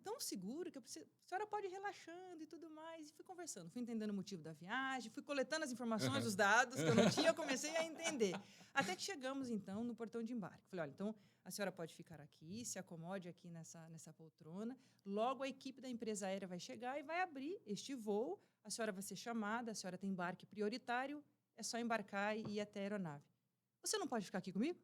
S3: tão seguro que a senhora pode ir relaxando e tudo mais. E fui conversando, fui entendendo o motivo da viagem, fui coletando as informações, os dados que eu não tinha, eu comecei a entender. Até que chegamos, então, no portão de embarque. Falei, olha, então, a senhora pode ficar aqui, se acomode aqui nessa poltrona. Logo, a equipe da empresa aérea vai chegar e vai abrir este voo. A senhora vai ser chamada, a senhora tem embarque prioritário. é só embarcar e ir até a aeronave. Você não pode ficar aqui comigo?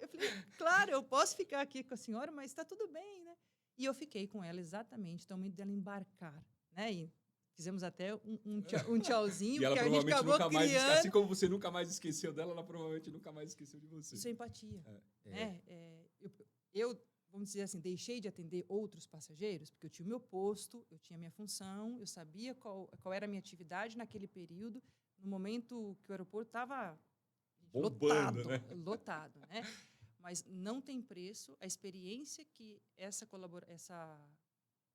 S3: Eu falei, claro, eu posso ficar aqui com a senhora, mas está tudo bem, né? E eu fiquei com ela exatamente, então, o momento dela embarcar, né? E fizemos até um tchauzinho,
S2: E ela
S3: que a gente
S2: provavelmente
S3: acabou
S2: nunca mais,
S3: criando.
S2: assim como você nunca mais esqueceu dela, ela provavelmente nunca mais esqueceu de você.
S3: Isso é empatia.
S4: É.
S3: Né? Eu, vamos dizer assim, deixei de atender outros passageiros, porque eu tinha o meu posto, eu tinha a minha função, eu sabia qual era a minha atividade naquele período, no momento que o aeroporto estava
S2: Bombando,
S3: lotado,
S2: né?
S3: lotado, né? Mas não tem preço a experiência que essa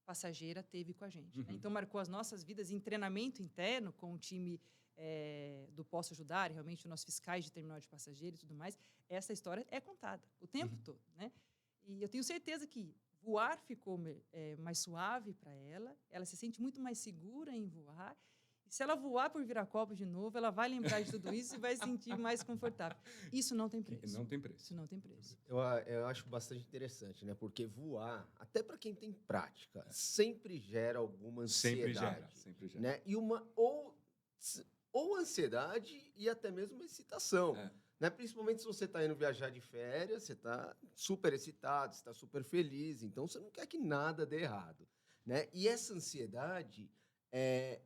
S3: passageira teve com a gente. Né?
S2: Uhum.
S3: Então, marcou as nossas vidas em treinamento interno com o time do Posso Ajudar, realmente, os nossos fiscais de terminal de passageiros e tudo mais. Essa história é contada o tempo todo. Né? E eu tenho certeza que voar ficou mais suave para ela, ela se sente muito mais segura em voar. E se ela voar por Viracopos de novo, ela vai lembrar de tudo isso e vai se sentir mais confortável. Isso não tem preço.
S2: Não tem preço.
S3: Isso não tem preço.
S4: Eu acho bastante interessante, né? Porque voar, até para quem tem prática, sempre gera alguma ansiedade.
S2: Sempre gera.
S4: Né? E ou ansiedade e até mesmo excitação.
S2: É.
S4: Né? Principalmente se você está indo viajar de férias, você está super excitado, você está super feliz, então você não quer que nada dê errado. Né? E essa ansiedade,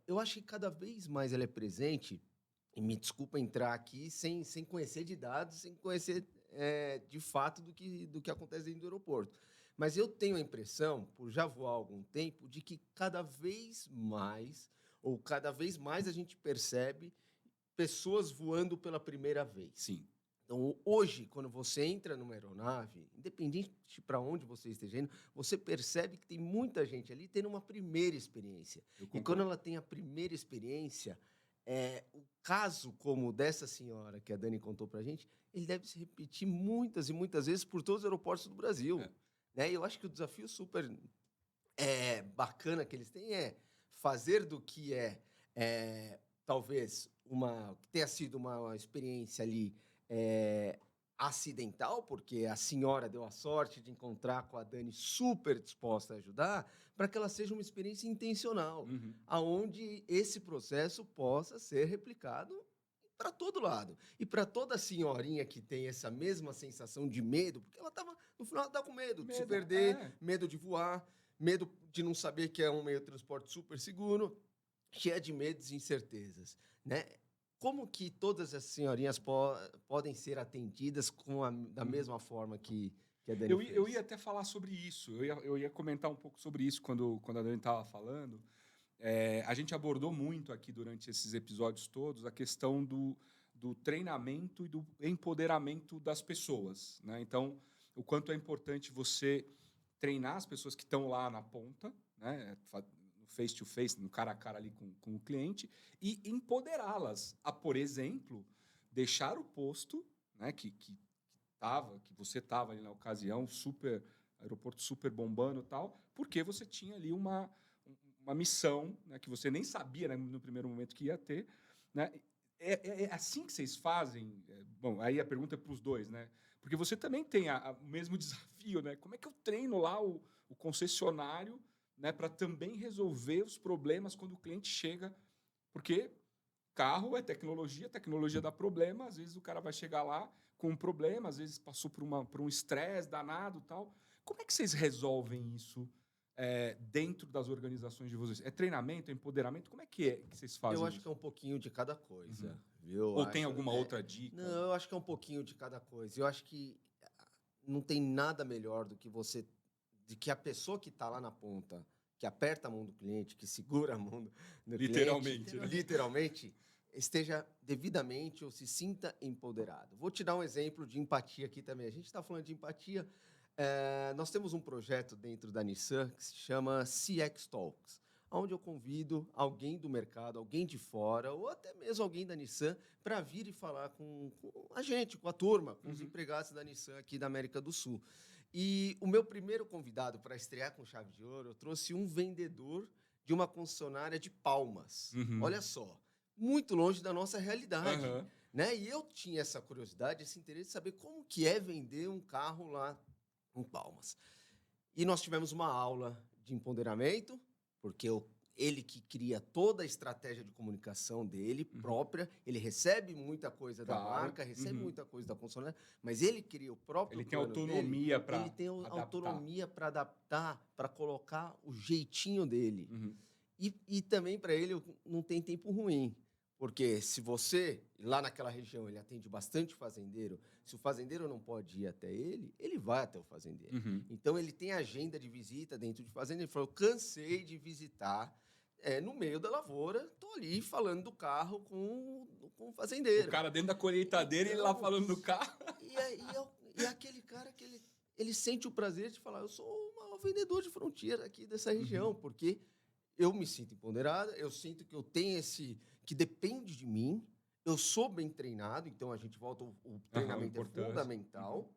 S4: eu acho que cada vez mais ela é presente, e me desculpa entrar aqui sem conhecer de dados, sem conhecer de fato do que acontece dentro do aeroporto. Mas eu tenho a impressão, por já voar há algum tempo, de que cada vez mais a gente percebe pessoas voando pela primeira vez.
S2: Sim.
S4: Então, hoje, quando você entra numa aeronave, independente para onde você esteja indo, você percebe que tem muita gente ali tendo uma primeira experiência. E quando ela tem a primeira experiência, o caso como o dessa senhora que a Dani contou para a gente, ele deve se repetir muitas e muitas vezes por todos os aeroportos do Brasil. Né? E eu acho que o desafio super bacana que eles têm é fazer do que talvez tenha sido uma experiência ali acidental, porque a senhora deu a sorte de encontrar com a Dani super disposta a ajudar, para que ela seja uma experiência intencional, aonde esse processo possa ser replicado para todo lado. E para toda senhorinha que tem essa mesma sensação de medo, porque ela no final ela estava com medo de se perder, medo de voar, medo de não saber que é um meio de transporte super seguro, cheia de medos e incertezas, né? Como que todas as senhorinhas podem ser atendidas da mesma forma que a Dani fez?
S2: Eu ia até falar sobre isso, eu ia comentar um pouco sobre isso quando a Dani estava falando. A gente abordou muito aqui durante esses episódios todos a questão do treinamento e do empoderamento das pessoas. Né? Então, o quanto é importante você treinar as pessoas que estão lá na ponta, né? Face-to-face, no cara a cara ali com o cliente, e empoderá-las a, por exemplo, deixar o posto, né, que você estava ali na ocasião, aeroporto super bombando e tal, porque você tinha ali uma missão, né, que você nem sabia, né, no primeiro momento que ia ter. Né? É assim que vocês fazem? Bom, aí a pergunta é para os dois, né? Porque você também tem o mesmo desafio, né? Como é que eu treino lá o concessionário, né, para também resolver os problemas quando o cliente chega? Porque carro é tecnologia dá problema, às vezes o cara vai chegar lá com um problema, às vezes passou por um estresse danado e tal. Como é que vocês resolvem isso dentro das organizações de vocês? É treinamento, é empoderamento? Como é que vocês fazem
S4: Eu acho
S2: isso?
S4: que é um pouquinho de cada coisa. Viu?
S2: Ou tem alguma outra dica?
S4: Não, eu acho que é um pouquinho de cada coisa. Eu acho que não tem nada melhor do que de que a pessoa que está lá na ponta, que aperta a mão do cliente, que segura a mão do
S2: Literalmente,
S4: cliente,
S2: né?
S4: literalmente, esteja devidamente ou se sinta empoderado. Vou te dar um exemplo de empatia aqui também. A gente está falando de empatia. Nós temos um projeto dentro da Nissan que se chama CX Talks, onde eu convido alguém do mercado, alguém de fora, ou até mesmo alguém da Nissan, para vir e falar com a gente, com a turma, com os empregados da Nissan aqui da América do Sul. E o meu primeiro convidado para estrear com chave de ouro, eu trouxe um vendedor de uma concessionária de Palmas. Olha só, muito longe da nossa realidade. Né? E eu tinha essa curiosidade, esse interesse de saber como que é vender um carro lá em Palmas. E nós tivemos uma aula de empoderamento, porque ele que cria toda a estratégia de comunicação dele própria, ele recebe muita coisa da
S2: Claro.
S4: marca, recebe muita coisa da concessionária, mas ele cria o próprio
S2: Ele tem
S4: plano
S2: autonomia para
S4: ele tem
S2: adaptar.
S4: autonomia para adaptar, para colocar o jeitinho dele.
S2: Uhum.
S4: E também para ele não tem tempo ruim. Porque se você, lá naquela região, ele atende bastante fazendeiro, se o fazendeiro não pode ir até ele vai até o fazendeiro.
S2: Uhum.
S4: Então, ele tem agenda de visita dentro de fazenda. Ele falou, eu cansei de visitar no meio da lavoura, estou ali falando do carro com o fazendeiro.
S2: O cara dentro da colheitadeira e ele lá falando do carro.
S4: E é aquele cara que ele sente o prazer de falar, eu sou um vendedor de fronteira aqui dessa região, porque eu me sinto empoderado, eu sinto que eu tenho que depende de mim, eu sou bem treinado, então a gente volta, o treinamento é fundamental,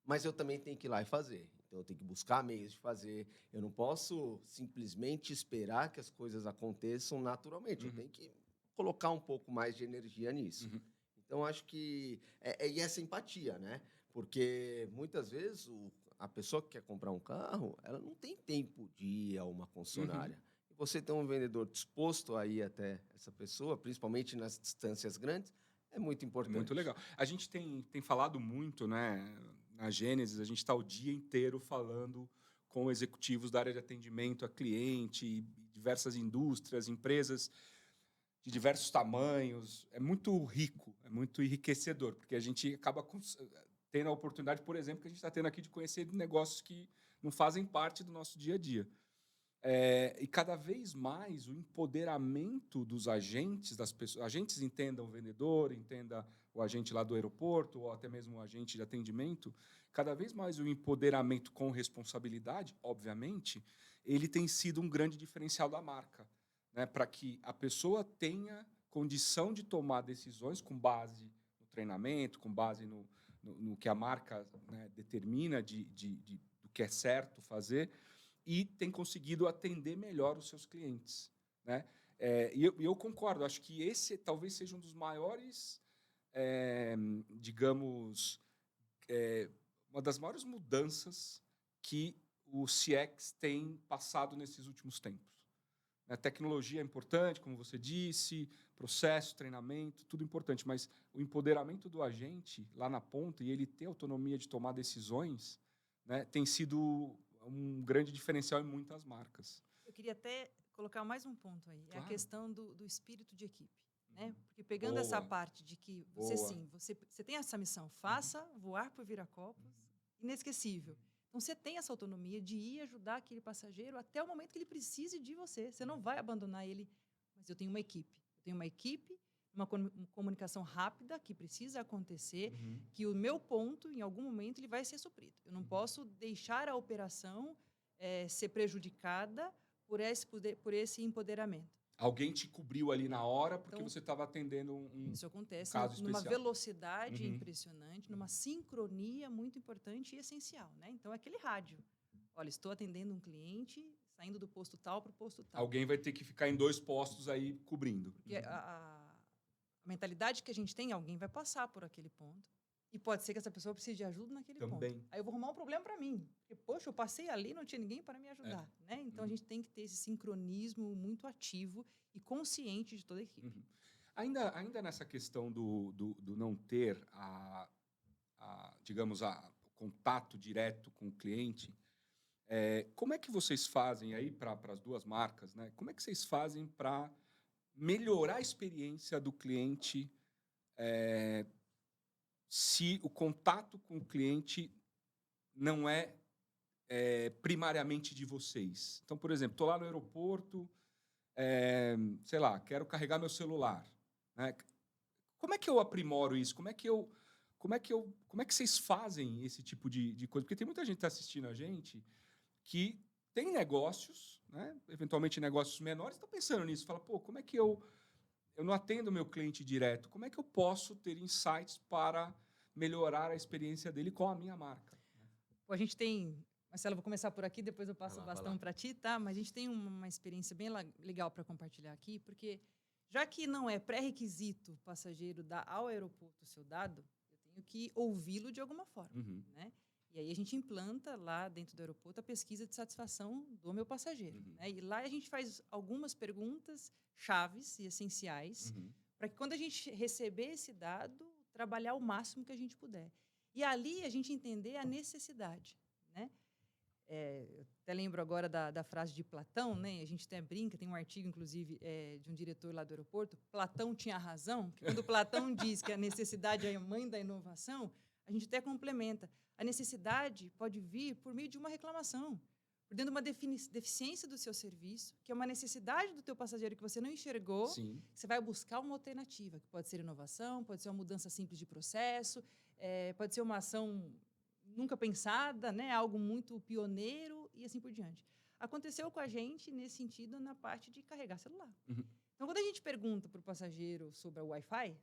S4: mas eu também tenho que ir lá e fazer. Então eu tenho que buscar meios de fazer, eu não posso simplesmente esperar que as coisas aconteçam naturalmente, eu tenho que colocar um pouco mais de energia nisso. Então acho que e essa empatia, né? Porque muitas vezes a pessoa que quer comprar um carro, ela não tem tempo de ir a uma concessionária. E você ter um vendedor disposto a ir até essa pessoa, principalmente nas distâncias grandes, é muito importante.
S2: Muito legal. A gente tem falado muito, né? Na Gênesis, a gente está o dia inteiro falando com executivos da área de atendimento a cliente, diversas indústrias, empresas de diversos tamanhos. É muito rico, é muito enriquecedor, porque a gente acaba tendo a oportunidade, por exemplo, que a gente está tendo aqui de conhecer negócios que não fazem parte do nosso dia a dia. E cada vez mais o empoderamento dos agentes, das pessoas, agentes entendam o vendedor, entenda o agente lá do aeroporto, ou até mesmo o agente de atendimento, cada vez mais o empoderamento com responsabilidade, obviamente, ele tem sido um grande diferencial da marca, né, para que a pessoa tenha condição de tomar decisões com base no treinamento, com base no que a marca, né, determina do que é certo fazer, e tem conseguido atender melhor os seus clientes, né? E eu concordo, acho que esse talvez seja um dos maiores, digamos, uma das maiores mudanças que o CX tem passado nesses últimos tempos. A tecnologia é importante, como você disse, processo, treinamento, tudo importante, mas o empoderamento do agente lá na ponta e ele ter autonomia de tomar decisões, né, tem sido um grande diferencial em muitas marcas.
S3: Eu queria até colocar mais um ponto aí,
S2: Claro.
S3: É a questão do espírito de equipe. Né? Porque pegando essa parte de que você tem essa missão, faça voar por Viracopos, inesquecível. Então, você tem essa autonomia de ir ajudar aquele passageiro até o momento que ele precise de você. Você não vai abandonar ele, mas eu tenho uma equipe. Eu tenho uma equipe, uma comunicação rápida que precisa acontecer, que o meu ponto, em algum momento, ele vai ser suprido. Eu não posso deixar a operação ser prejudicada por esse empoderamento.
S2: Alguém te cobriu ali na hora porque você estava atendendo
S3: isso acontece
S2: caso
S3: numa
S2: especial.
S3: velocidade impressionante, numa sincronia muito importante e essencial, né? Então, é aquele rádio. Olha, estou atendendo um cliente, saindo do posto tal para o posto tal.
S2: Alguém vai ter que ficar em 2 postos aí cobrindo.
S3: Porque a mentalidade que a gente tem, alguém vai passar por aquele ponto. E pode ser que essa pessoa precise de ajuda naquele ponto. Aí eu vou arrumar um problema para mim. Porque, poxa, eu passei ali, não tinha ninguém para me ajudar. Né? Então, a gente tem que ter esse sincronismo muito ativo e consciente de toda a equipe.
S2: Ainda nessa questão do não ter, digamos, o contato direto com o cliente, como é que vocês fazem aí para as duas marcas, né? Como é que vocês fazem para melhorar a experiência do cliente se o contato com o cliente não é primariamente de vocês? Então, por exemplo, estou lá no aeroporto, sei lá, quero carregar meu celular, né? Como é que eu aprimoro isso? Como é que vocês fazem esse tipo de coisa? Porque tem muita gente que está assistindo a gente que tem negócios, né? Eventualmente negócios menores, estão pensando nisso. Fala, pô, como é que eu não atendo o meu cliente direto? Como é que eu posso ter insights para melhorar a experiência dele com a minha marca?
S3: A gente tem... Marcelo, vou começar por aqui, depois eu passo o bastão para ti, tá? Mas a gente tem uma experiência bem legal para compartilhar aqui, porque já que não é pré-requisito o passageiro dar ao aeroporto o seu dado, eu tenho que ouvi-lo de alguma forma, né? E aí a gente implanta lá dentro do aeroporto a pesquisa de satisfação do meu passageiro. Né? E lá a gente faz algumas perguntas chaves e essenciais para que quando a gente receber esse dado, trabalhar o máximo que a gente puder. E ali a gente entender a necessidade. Né? Eu até lembro agora da frase de Platão, né? A gente até brinca, tem um artigo, inclusive, de um diretor lá do aeroporto, Platão tinha razão, que quando Platão diz que a necessidade é a mãe da inovação, a gente até complementa. A necessidade pode vir por meio de uma reclamação, por dentro de uma deficiência do seu serviço, que é uma necessidade do teu passageiro que você não enxergou,
S2: Sim.
S3: você vai buscar uma alternativa, que pode ser inovação, pode ser uma mudança simples de processo, pode ser uma ação nunca pensada, né? Algo muito pioneiro e assim por diante. Aconteceu com a gente nesse sentido na parte de carregar celular. Então, quando a gente pergunta para o passageiro sobre o Wi-Fi,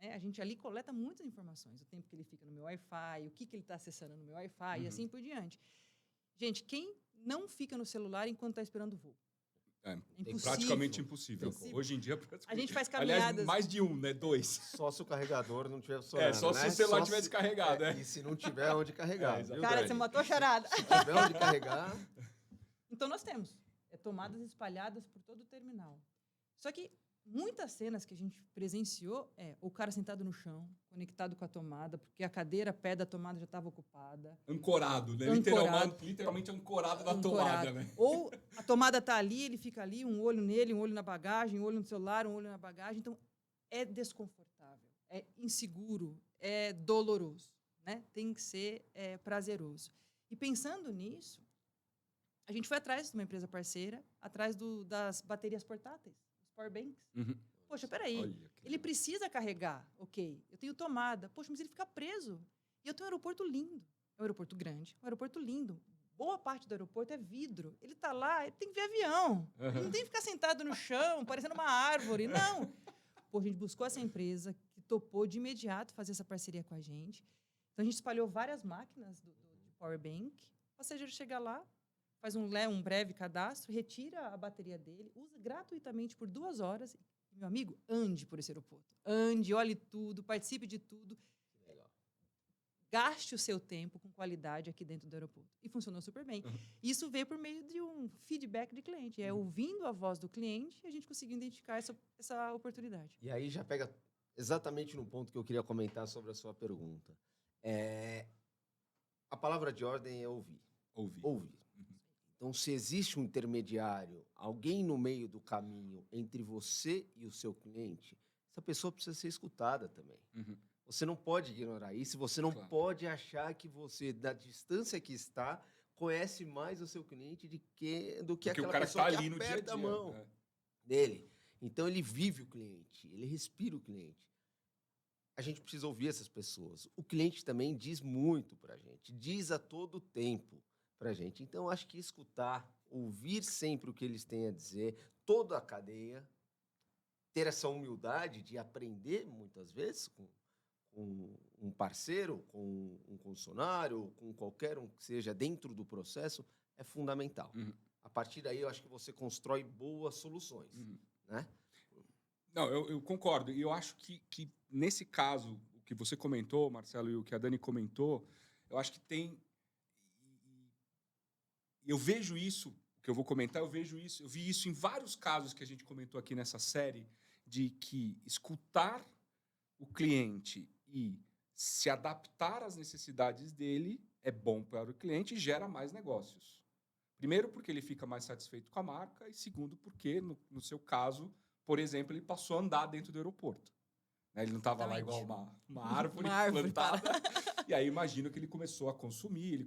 S3: né, a gente ali coleta muitas informações, o tempo que ele fica no meu Wi-Fi, o que ele está acessando no meu Wi-Fi e assim por diante. Gente, quem não fica no celular enquanto está esperando o voo?
S2: É
S3: Impossível.
S2: praticamente impossível.
S3: Impossível.
S2: Hoje em dia,
S3: A gente faz caminhadas.
S2: Aliás, mais de um, né? 2.
S4: Só se o carregador não tiver funcionando,
S2: Só se o celular tiver descarregado,
S4: E se não tiver onde carregar. Viu,
S3: Cara,
S4: Dani?
S3: você matou a charada.
S4: Se tiver onde carregar...
S3: Então, nós temos tomadas espalhadas por todo o terminal. Só que muitas cenas que a gente presenciou o cara sentado no chão, conectado com a tomada, porque a cadeira pé da tomada já estava ocupada.
S2: Ancorado, né?
S3: Ancorado.
S2: Literalmente ancorado na
S3: Ancorado.
S2: tomada, né?
S3: Ou a tomada está ali, ele fica ali, um olho nele, um olho na bagagem, um olho no celular, um olho na bagagem. Então, é desconfortável, é inseguro, é doloroso, né? Tem que ser prazeroso. E pensando nisso, a gente foi atrás de uma empresa parceira, atrás das baterias portáteis, os powerbanks. Poxa, peraí, ele precisa carregar, ok. Eu tenho tomada, poxa, mas ele fica preso. E eu tenho um aeroporto lindo, é um aeroporto grande, um aeroporto lindo. Boa parte do aeroporto é vidro. Ele está lá, ele tem que ver avião. Ele não tem que ficar sentado no chão, parecendo uma árvore, não. Pô, a gente buscou essa empresa que topou de imediato fazer essa parceria com a gente. Então, a gente espalhou várias máquinas de powerbank. O passageiro chega lá, faz um breve cadastro, retira a bateria dele, usa gratuitamente por 2 horas. Meu amigo, ande por esse aeroporto. Ande, olhe tudo, participe de tudo.
S4: Legal.
S3: Gaste o seu tempo com qualidade aqui dentro do aeroporto. E funcionou super bem. Isso veio por meio de um feedback de cliente. Ouvindo a voz do cliente, a gente conseguiu identificar essa oportunidade.
S4: E aí já pega exatamente no ponto que eu queria comentar sobre a sua pergunta. A palavra de ordem é ouvir. Ouvir. Então, se existe um intermediário, alguém no meio do caminho entre você e o seu cliente, essa pessoa precisa ser escutada também. Você não pode ignorar isso, você não pode achar que você, da distância que está, conhece mais o seu cliente do que aquela
S2: cara
S4: pessoa
S2: tá
S4: que
S2: ali no dia a
S4: aperta a
S2: dia,
S4: mão dele. Então, ele vive o cliente, ele respira o cliente. A gente precisa ouvir essas pessoas. O cliente também diz muito para a gente, diz a todo tempo para a gente. Então, acho que escutar, ouvir sempre o que eles têm a dizer, toda a cadeia, ter essa humildade de aprender, muitas vezes, com um parceiro, com um concessionário, com qualquer um que seja dentro do processo, é fundamental. A partir daí, eu acho que você constrói boas soluções. Né?
S2: Não, eu concordo. E eu acho que, nesse caso, o que você comentou, Marcelo, e o que a Dani comentou, eu acho que tem... Eu vejo isso, o que eu vou comentar, eu vi isso em vários casos que a gente comentou aqui nessa série, de que escutar o cliente e se adaptar às necessidades dele é bom para o cliente e gera mais negócios. Primeiro, porque ele fica mais satisfeito com a marca, e segundo, porque, no seu caso, por exemplo, ele passou a andar dentro do aeroporto. Né? Ele não estava lá igual uma árvore plantada. E aí, imagino que ele começou a consumir,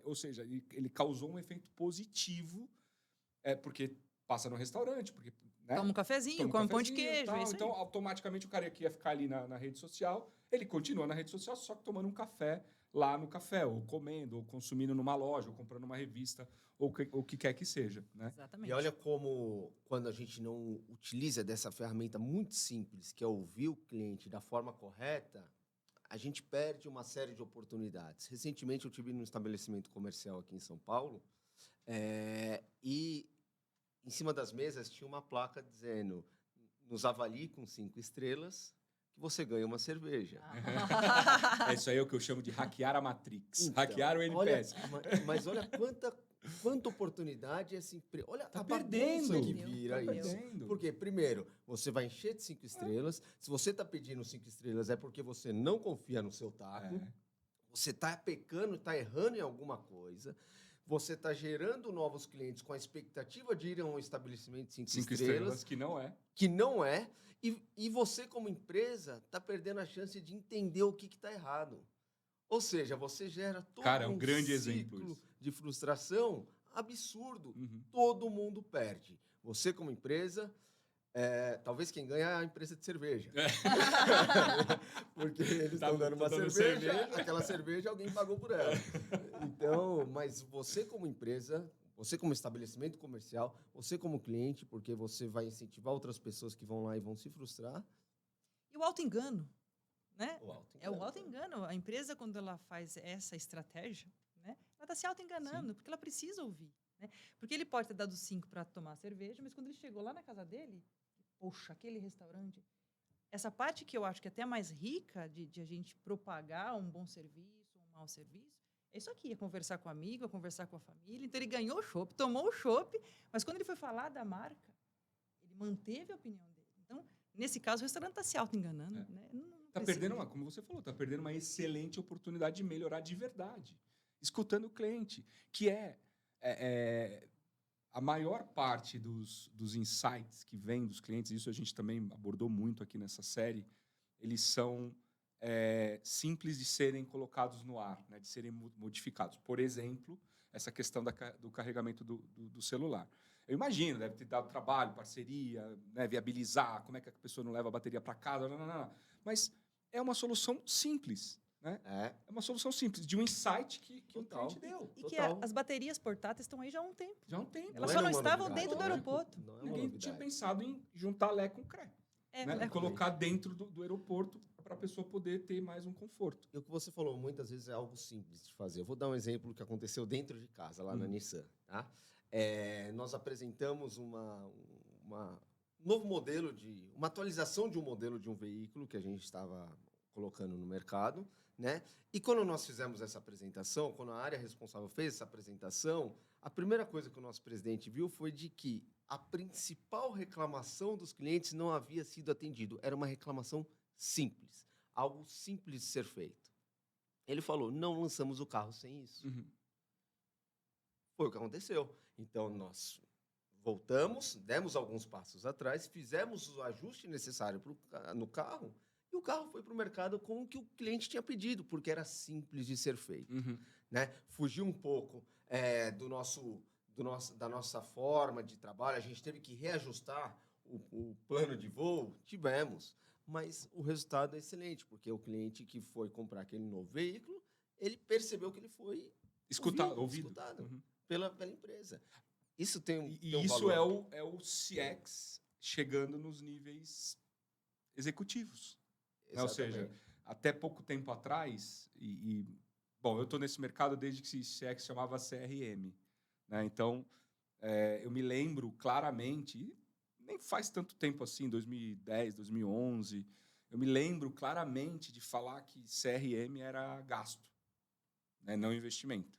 S2: ou seja, ele causou um efeito positivo, porque passa no restaurante, porque... Né?
S3: Toma um cafezinho, come um pão de queijo, é isso aí.
S2: Então, automaticamente, o cara que ia ficar ali na rede social, ele continua na rede social, só que tomando um café lá no café, ou comendo, ou consumindo numa loja, ou comprando uma revista, ou o que quer que seja. Né?
S3: Exatamente.
S4: E olha como, quando a gente não utiliza dessa ferramenta muito simples, que é ouvir o cliente da forma correta, a gente perde uma série de oportunidades. Recentemente, eu estive num estabelecimento comercial aqui em São Paulo, e em cima das mesas tinha uma placa dizendo: nos avalie com 5 estrelas, que você ganha uma cerveja.
S2: É isso aí é o que eu chamo de hackear a Matrix.
S4: Então,
S2: Hackear o NPS.
S4: Mas olha quanta oportunidade essa empresa... Olha
S2: Tá
S4: a bagunça
S2: perdendo.
S4: que vira
S2: Tá
S4: isso.
S2: perdendo.
S4: Porque, primeiro, você vai encher de 5 estrelas. Se você está pedindo 5 estrelas, é porque você não confia no seu taco.
S2: É.
S4: Você está pecando, está errando em alguma coisa. Você está gerando novos clientes com a expectativa de ir a um estabelecimento de 5
S2: 5
S4: estrelas,
S2: estrelas, que não é.
S4: que não é. E você, como empresa, está perdendo a chance de entender o que está errado. Ou seja, você gera todo
S2: Cara, é um grande exemplo
S4: ciclo
S2: isso.
S4: de frustração absurdo.
S2: Uhum.
S4: Todo mundo perde. Você, como empresa, talvez quem ganha é a empresa de cerveja. Porque eles estão dando uma
S2: dando
S4: cerveja,
S2: cerveja.
S4: aquela cerveja alguém pagou por ela. Então, mas você como empresa, você como estabelecimento comercial, você como cliente, porque você vai incentivar outras pessoas que vão lá e vão se frustrar.
S3: E o auto-engano, né?
S4: O auto
S3: É o auto-engano. A empresa, quando ela faz essa estratégia, né, ela está se auto-enganando, porque ela precisa ouvir. Né? Porque ele pode ter dado 5 para tomar cerveja, mas quando ele chegou lá na casa dele, poxa, aquele restaurante... Essa parte que eu acho que é até mais rica de a gente propagar um bom serviço, um mau serviço, é isso aqui, é conversar com o amigo, é conversar com a família. Então, ele ganhou o chopp, tomou o chopp, mas quando ele foi falar da marca, ele manteve a opinião dele. Então, nesse caso, o restaurante está se auto-enganando.
S2: É.
S3: Né? Não
S2: Tá
S3: precisa.
S2: perdendo como você falou, tá perdendo uma excelente oportunidade de melhorar de verdade. Escutando o cliente, que a maior parte dos insights que vem dos clientes, isso a gente também abordou muito aqui nessa série, eles são simples de serem colocados no ar, né, de serem modificados. Por exemplo, essa questão do carregamento do celular. Eu imagino, deve ter dado trabalho, parceria, né, viabilizar, como é que a pessoa não leva a bateria para casa, mas é uma solução simples. Né? É uma solução simples, de um insight que o cliente deu.
S3: E que as baterias portáteis estão aí já há um tempo.
S2: Já há um tempo.
S3: Elas só não estavam dentro do aeroporto.
S2: Ninguém tinha pensado em juntar Lé com Cré. Né? E colocar dentro do aeroporto para a pessoa poder ter mais um conforto.
S4: E o que você falou muitas vezes é algo simples de fazer. Eu vou dar um exemplo que aconteceu dentro de casa, lá na Nissan. Tá? Nós apresentamos um novo modelo, uma atualização de um modelo de um veículo que a gente estava colocando no mercado. Né? E quando nós fizemos essa apresentação, quando a área responsável fez essa apresentação, a primeira coisa que o nosso presidente viu foi de que a principal reclamação dos clientes não havia sido atendido. Era uma reclamação simples, algo simples de ser feito. Ele falou, não lançamos o carro sem isso.
S2: Uhum.
S4: Foi o que aconteceu. Então, nós voltamos, demos alguns passos atrás, fizemos o ajuste necessário no carro, e o carro foi para o mercado com o que o cliente tinha pedido, porque era simples de ser feito.
S2: Uhum.
S4: Né? Fugiu um pouco da nossa forma de trabalho, a gente teve que reajustar o plano de voo, tivemos, mas o resultado é excelente, porque o cliente que foi comprar aquele novo veículo, ele percebeu que ele foi ouvido.
S2: Uhum.
S4: pela empresa. Isso tem um
S2: isso
S4: valor.
S2: é o CX chegando nos níveis executivos. Ou seja, até pouco tempo atrás, bom, eu estou nesse mercado desde que CX chamava CRM. Né? Então, eu me lembro claramente, nem faz tanto tempo assim, 2010, 2011, eu me lembro claramente de falar que CRM era gasto, né? Não investimento.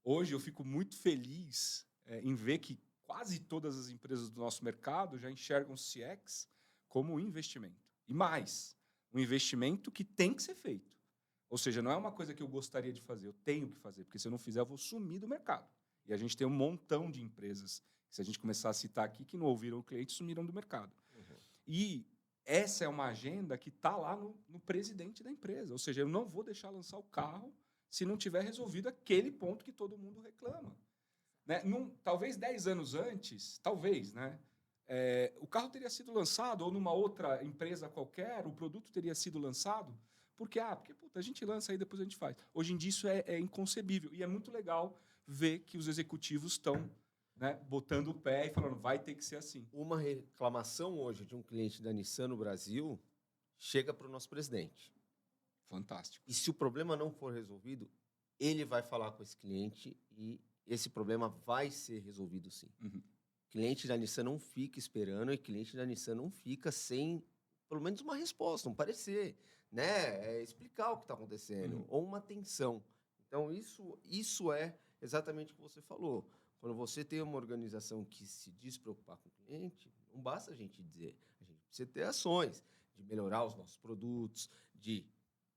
S2: Hoje eu fico muito feliz em ver que quase todas as empresas do nosso mercado já enxergam CX como um investimento. E mais, um investimento que tem que ser feito. Ou seja, não é uma coisa que eu gostaria de fazer, eu tenho que fazer, porque se eu não fizer, eu vou sumir do mercado. E a gente tem um montão de empresas, se a gente começar a citar aqui, que não ouviram o cliente, sumiram do mercado. Uhum. E essa é uma agenda que está lá no presidente da empresa. Ou seja, eu não vou deixar lançar o carro se não tiver resolvido aquele ponto que todo mundo reclama. Né? Talvez 10 anos antes, talvez, né? O carro teria sido lançado, ou numa outra empresa qualquer, o produto teria sido lançado, porque puta, a gente lança aí, depois a gente faz. Hoje em dia isso é inconcebível. E é muito legal ver que os executivos estão, né, botando o pé e falando, vai ter que ser assim.
S4: Uma reclamação hoje de um cliente da Nissan no Brasil chega para o nosso presidente.
S2: Fantástico.
S4: E se o problema não for resolvido, ele vai falar com esse cliente e esse problema vai ser resolvido sim.
S2: Uhum.
S4: Cliente da Nissan não fica esperando e cliente da Nissan não fica sem pelo menos uma resposta, um parecer, né? Explicar o que está acontecendo, ou uma atenção. Então, isso é exatamente o que você falou. Quando você tem uma organização que se diz preocupar com o cliente, não basta a gente dizer, a gente precisa ter ações de melhorar os nossos produtos, de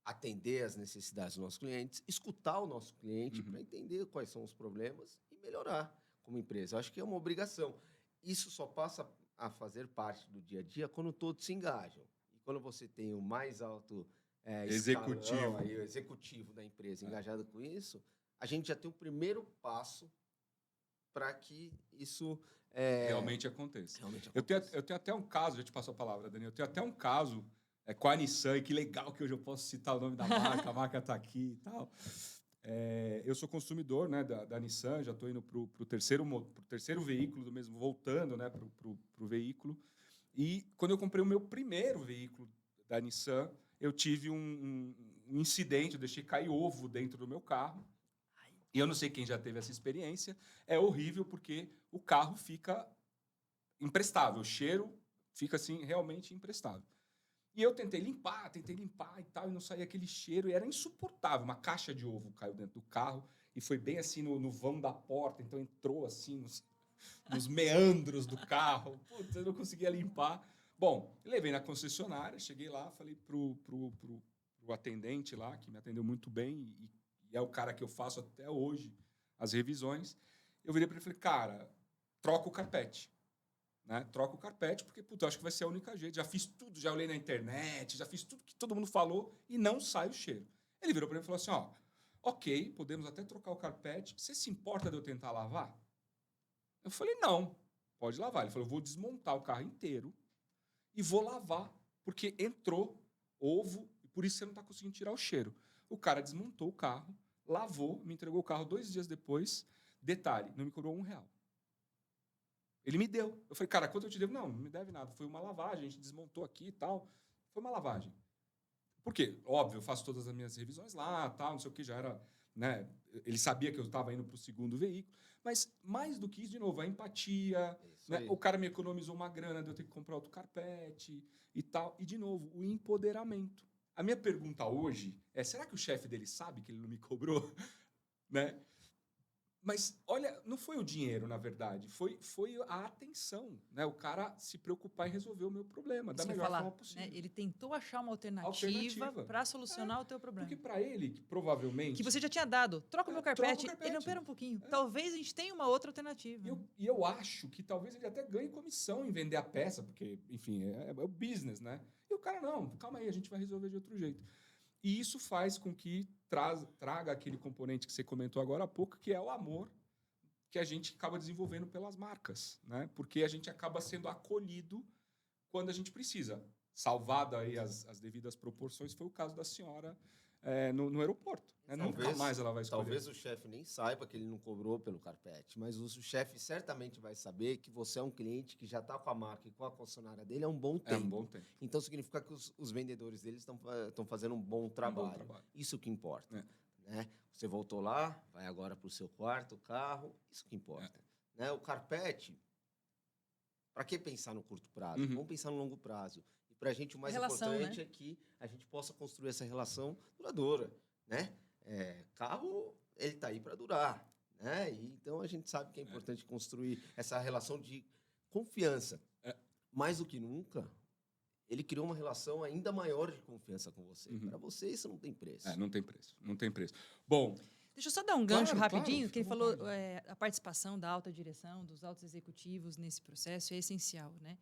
S4: atender às necessidades dos nossos clientes, escutar o nosso cliente para entender quais são os problemas e melhorar como empresa. Eu acho que é uma obrigação. Isso só passa a fazer parte do dia a dia quando todos se engajam. E quando você tem o mais alto
S2: Executivo.
S4: aí, o executivo da empresa engajado com isso, a gente já tem o primeiro passo para que isso
S2: Realmente aconteça.
S4: realmente
S2: Eu
S4: aconteça.
S2: tenho até um caso, já te passo a palavra, Daniel. Eu tenho até um caso com a Nissan, e que legal que hoje eu posso citar o nome da marca, a marca está aqui e tal. Eu sou consumidor, né, da Nissan, já estou indo para o terceiro veículo do mesmo, voltando, né, para o veículo. E quando eu comprei o meu primeiro veículo da Nissan, eu tive um incidente, eu deixei cair ovo dentro do meu carro. E eu não sei quem já teve essa experiência. É horrível porque o carro fica imprestável, o cheiro fica assim realmente imprestável. E eu tentei limpar e tal, e não saía aquele cheiro, e era insuportável. Uma caixa de ovo caiu dentro do carro, e foi bem assim no vão da porta, então entrou assim nos meandros do carro. Putz, eu não conseguia limpar. Bom, levei na concessionária, cheguei lá, falei pro atendente lá, que me atendeu muito bem, e é o cara que eu faço até hoje as revisões. Eu virei para ele e falei, cara, troca o carpete. Né? Troca o carpete, porque puta, eu acho que vai ser a única jeito. Já fiz tudo, já olhei na internet, já fiz tudo que todo mundo falou e não sai o cheiro. Ele virou para mim e falou assim, ó, ok, podemos até trocar o carpete, você se importa de eu tentar lavar? Eu falei, não, pode lavar. Ele falou, eu vou desmontar o carro inteiro e vou lavar, porque entrou ovo e por isso você não está conseguindo tirar o cheiro. O cara desmontou o carro, lavou, me entregou o carro 2 dias depois. Detalhe, não me cobrou R$1. Ele me deu. Eu falei, cara, quanto eu te devo? Não me deve nada. Foi uma lavagem, a gente desmontou aqui e tal. Foi uma lavagem. Por quê? Óbvio, eu faço todas as minhas revisões lá, tal, não sei o que, já era... Né? Ele sabia que eu estava indo para o segundo veículo. Mas, mais do que isso, de novo, a empatia. Né? O cara me economizou uma grana de eu ter que comprar outro carpete e tal. E, de novo, o empoderamento. A minha pergunta hoje é, será que o chefe dele sabe que ele não me cobrou? Né? Mas, olha, não foi o dinheiro, na verdade, foi a atenção, né? O cara se preocupar em resolver o meu problema da melhor forma possível.
S3: Né? Ele tentou achar uma alternativa para solucionar o teu problema.
S2: Porque para ele, que provavelmente...
S3: Que você já tinha dado, troca o meu carpete. Ele, não, pera um pouquinho, talvez a gente tenha uma outra alternativa.
S2: E eu acho que talvez ele até ganhe comissão em vender a peça, porque, enfim, é o business, né? E o cara, não, calma aí, a gente vai resolver de outro jeito. E isso faz com que traga aquele componente que você comentou agora há pouco, que é o amor que a gente acaba desenvolvendo pelas marcas, né? Porque a gente acaba sendo acolhido quando a gente precisa. Salvada aí as devidas proporções, foi o caso da senhora no aeroporto. Né? Nunca mais ela vai escolher.
S4: Talvez o chefe nem saiba que ele não cobrou pelo carpete, mas o chefe certamente vai saber que você é um cliente que já está com a marca e com a concessionária dele há um bom tempo.
S2: É um bom tempo.
S4: Então, significa que os vendedores deles estão fazendo um bom trabalho. Isso que importa. Né? Você voltou lá, vai agora para o seu quarto, o carro, isso que importa. Né? O carpete, para que pensar no curto prazo? Vamos pensar no longo prazo. E para a gente o mais importante é que a gente possa construir essa relação duradoura. Né? Carro, ele está aí para durar. Né? E, então, a gente sabe que é importante construir essa relação de confiança. Mais do que nunca, ele criou uma relação ainda maior de confiança com você. Para você, isso não tem preço.
S2: Não tem preço. Não tem preço. Bom...
S3: Deixa eu só dar um gancho rapidinho, que ele falou a participação da alta direção, dos altos executivos nesse processo é essencial. Né?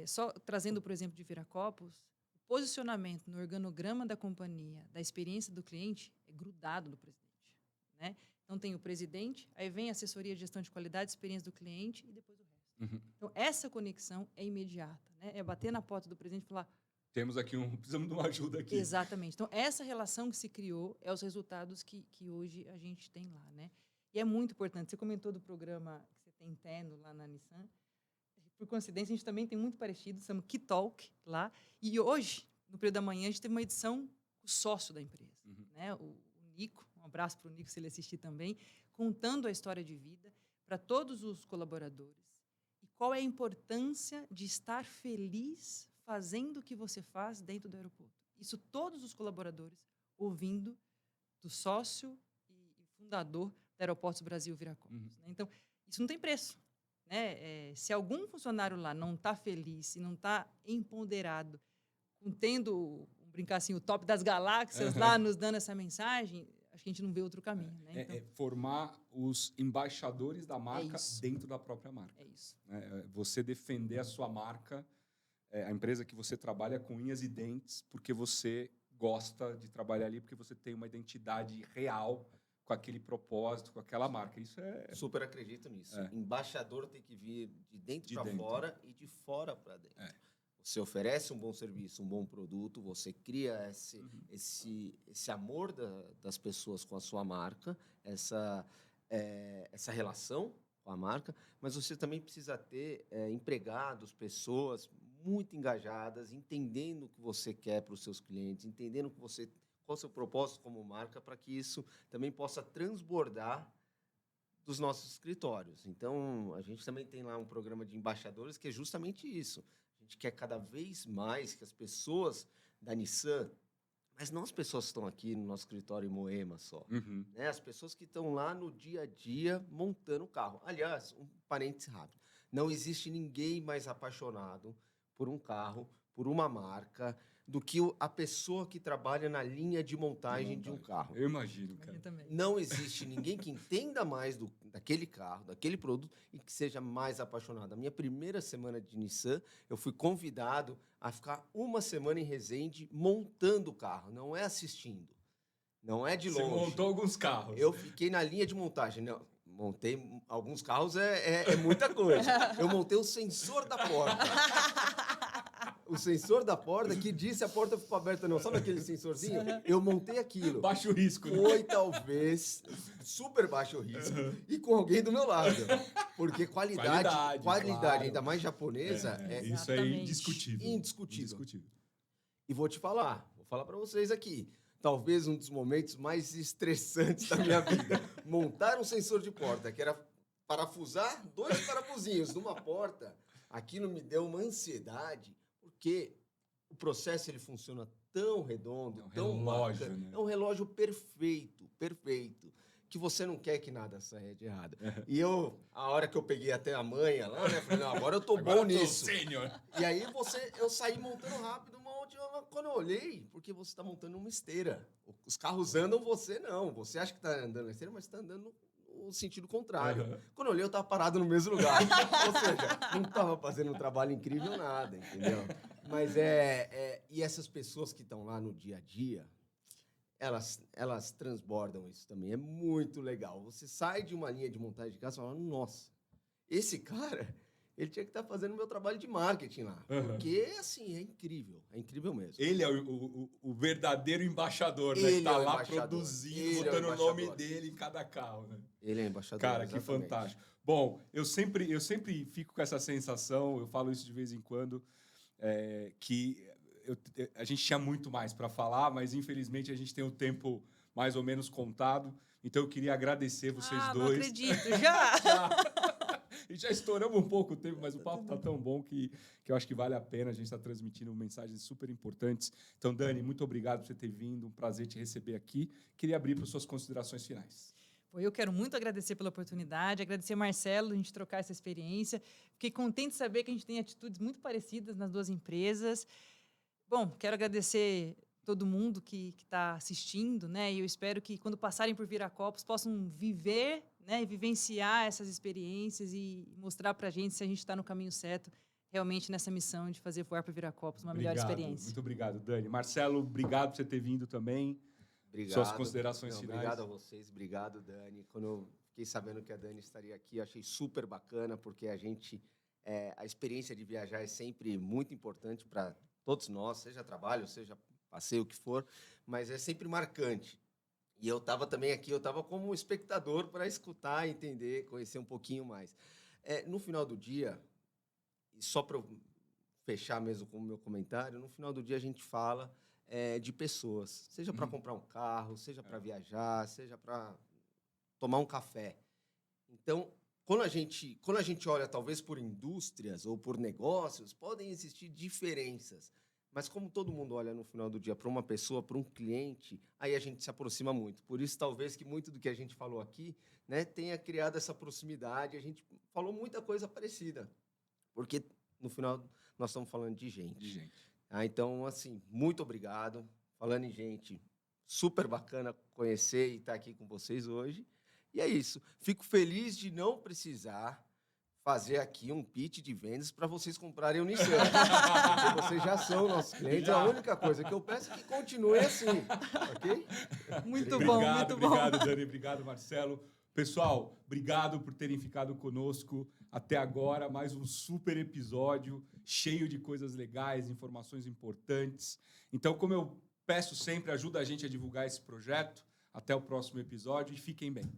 S3: Só trazendo, por exemplo, de Viracopos, o posicionamento no organograma da companhia, da experiência do cliente, é grudado do presidente. Né? Então, tem o presidente, aí vem a assessoria de gestão de qualidade, experiência do cliente e depois o resto. Então, essa conexão é imediata. Né? É bater na porta do presidente e falar...
S2: Temos aqui precisamos de uma ajuda aqui.
S3: Exatamente. Então, essa relação que se criou é os resultados que hoje a gente tem lá. Né? E é muito importante. Você comentou do programa que você tem interno lá na Nissan. Por coincidência, a gente também tem muito parecido, chama Key Talk lá. E hoje, no período da manhã, a gente teve uma edição com o sócio da empresa. Né? O Nico, um abraço para o Nico, se ele assistir também, contando a história de vida para todos os colaboradores. E qual é a importância de estar feliz fazendo o que você faz dentro do aeroporto. Isso todos os colaboradores ouvindo do sócio e fundador da Aeroportos Brasil Viracopos.
S2: Uhum.
S3: Né? Então, isso não tem preço. Né? Se algum funcionário lá não está feliz e não está empoderado, tendo, vamos brincar assim, o top das galáxias lá nos dando essa mensagem, acho que a gente não vê outro caminho. Né? Então,
S2: É formar os embaixadores da marca
S3: isso.
S2: dentro da própria marca.
S3: é isso.
S2: Né? Você defender a sua marca, a empresa que você trabalha com unhas e dentes, porque você gosta de trabalhar ali, porque você tem uma identidade real com aquele propósito, com aquela marca. Isso é...
S4: Super acredito nisso.
S2: É.
S4: Embaixador tem que vir de dentro para
S2: dentro.
S4: fora e de fora para dentro.
S2: É.
S4: Você oferece um bom serviço, um bom produto, você cria esse amor das pessoas com a sua marca, essa relação com a marca, mas você também precisa ter empregados, pessoas muito engajadas, entendendo o que você quer para os seus clientes, entendendo qual é o seu propósito como marca, para que isso também possa transbordar dos nossos escritórios. Então, a gente também tem lá um programa de embaixadores que é justamente isso. A gente quer cada vez mais que as pessoas da Nissan, mas não as pessoas que estão aqui no nosso escritório em Moema só,
S2: Uhum.
S4: né? As pessoas que estão lá no dia a dia montando o carro. Aliás, um parênteses rápido. Não existe ninguém mais apaixonado por um carro, por uma marca, do que a pessoa que trabalha na linha de montagem de um carro.
S2: Eu imagino, cara.
S3: Eu também.
S4: Não existe ninguém que entenda mais daquele carro, daquele produto e que seja mais apaixonado. A minha primeira semana de Nissan, eu fui convidado a ficar uma semana em Resende montando o carro, não é assistindo, não é de longe.
S2: Você montou alguns carros.
S4: Eu fiquei na linha de montagem. Não, montei alguns carros, é muita coisa. Eu montei o sensor da porta. O sensor da porta que disse a porta ficou aberta, não. Sabe aquele sensorzinho? Eu montei aquilo.
S2: Baixo risco, né?
S4: Foi, talvez, super baixo risco. E com alguém do meu lado. Porque qualidade
S2: claro.
S4: ainda mais japonesa, é
S2: Isso é
S3: Exatamente.
S2: indiscutível.
S4: indiscutível. E vou falar para vocês aqui. Talvez um dos momentos mais estressantes da minha vida. Montar um sensor de porta, que era parafusar 2 parafusinhos numa porta. Aquilo me deu uma ansiedade, porque o processo ele funciona tão redondo, tão
S2: relógio,
S4: bacana.
S2: né?
S4: É um relógio perfeito, que você não quer que nada saia de errado. E a hora que eu peguei até a manha lá, né, falei, não, agora eu tô bom nisso.
S2: Sênior.
S4: E aí eu saí montando rápido, quando eu olhei, porque você está montando uma esteira. Os carros andam, você não. Você acha que está andando na esteira, mas está andando no sentido contrário.
S2: Uhum.
S4: Quando eu olhei, eu estava parado no mesmo lugar. Ou seja, não estava fazendo um trabalho incrível nada, entendeu? Mas e essas pessoas que estão lá no dia a dia, elas transbordam isso também. É muito legal. Você sai de uma linha de montagem de casa e fala, nossa, esse cara... Ele tinha que estar fazendo o meu trabalho de marketing lá.
S2: Uhum.
S4: Porque, assim, é incrível mesmo.
S2: Ele é o verdadeiro embaixador, né?
S4: Ele
S2: Que tá
S4: é o
S2: lá
S4: embaixador.
S2: produzindo,
S4: Ele é o
S2: botando o nome
S4: embaixador.
S2: dele em cada carro, né?
S4: Ele é embaixador.
S2: Cara, que
S4: exatamente.
S2: fantástico. Bom, eu sempre fico com essa sensação, eu falo isso de vez em quando, que a gente tinha muito mais para falar, mas infelizmente a gente tem o tempo mais ou menos contado. Então eu queria agradecer vocês
S3: Não
S2: dois.
S3: acredito, já!
S2: E já estouramos um pouco o tempo, mas o papo tá tão bom que eu acho que vale a pena. A gente está transmitindo mensagens super importantes. Então, Dani, muito obrigado por você ter vindo. Um prazer te receber aqui. Queria abrir para suas considerações finais.
S3: Eu quero muito agradecer pela oportunidade, agradecer Marcelo, a gente trocar essa experiência. Fiquei contente de saber que a gente tem atitudes muito parecidas nas duas empresas. Bom, quero agradecer todo mundo que está assistindo, né? E eu espero que, quando passarem por Viracopos, possam viver, né, e vivenciar essas experiências e mostrar para a gente se a gente está no caminho certo, realmente nessa missão de fazer voar para Viracopos uma melhor experiência.
S2: Muito obrigado, Dani. Marcelo, obrigado por você ter vindo também.
S4: Obrigado.
S2: Suas considerações finais.
S4: Obrigado a vocês. Obrigado, Dani. Quando eu fiquei sabendo que a Dani estaria aqui, eu achei super bacana, porque a experiência de viajar é sempre muito importante para todos nós, seja trabalho, seja passeio, o que for, mas é sempre marcante. E eu estava também aqui, eu estava como espectador para escutar, entender, conhecer um pouquinho mais. No final do dia, e só para fechar mesmo com o meu comentário, no final do dia a gente fala de pessoas, seja para comprar um carro, seja para viajar, seja para tomar um café. Então, quando a gente olha, talvez, por indústrias ou por negócios, podem existir diferenças. Mas como todo mundo olha no final do dia para uma pessoa, para um cliente, aí a gente se aproxima muito. Por isso, talvez, que muito do que a gente falou aqui, né, tenha criado essa proximidade. A gente falou muita coisa parecida. Porque, no final, nós estamos falando de gente. Então, assim, muito obrigado. Falando em gente, super bacana conhecer e estar aqui com vocês hoje. E é isso. Fico feliz de não precisar fazer aqui um pitch de vendas para vocês comprarem o Nissan. Porque vocês já são nossos clientes. A única coisa que eu peço é que continue assim, ok?
S3: Muito bom, muito bom.
S2: Obrigado, Dani. Obrigado, Marcelo. Pessoal, obrigado por terem ficado conosco até agora. Mais um super episódio, cheio de coisas legais, informações importantes. Então, como eu peço sempre, ajuda a gente a divulgar esse projeto. Até o próximo episódio e fiquem bem.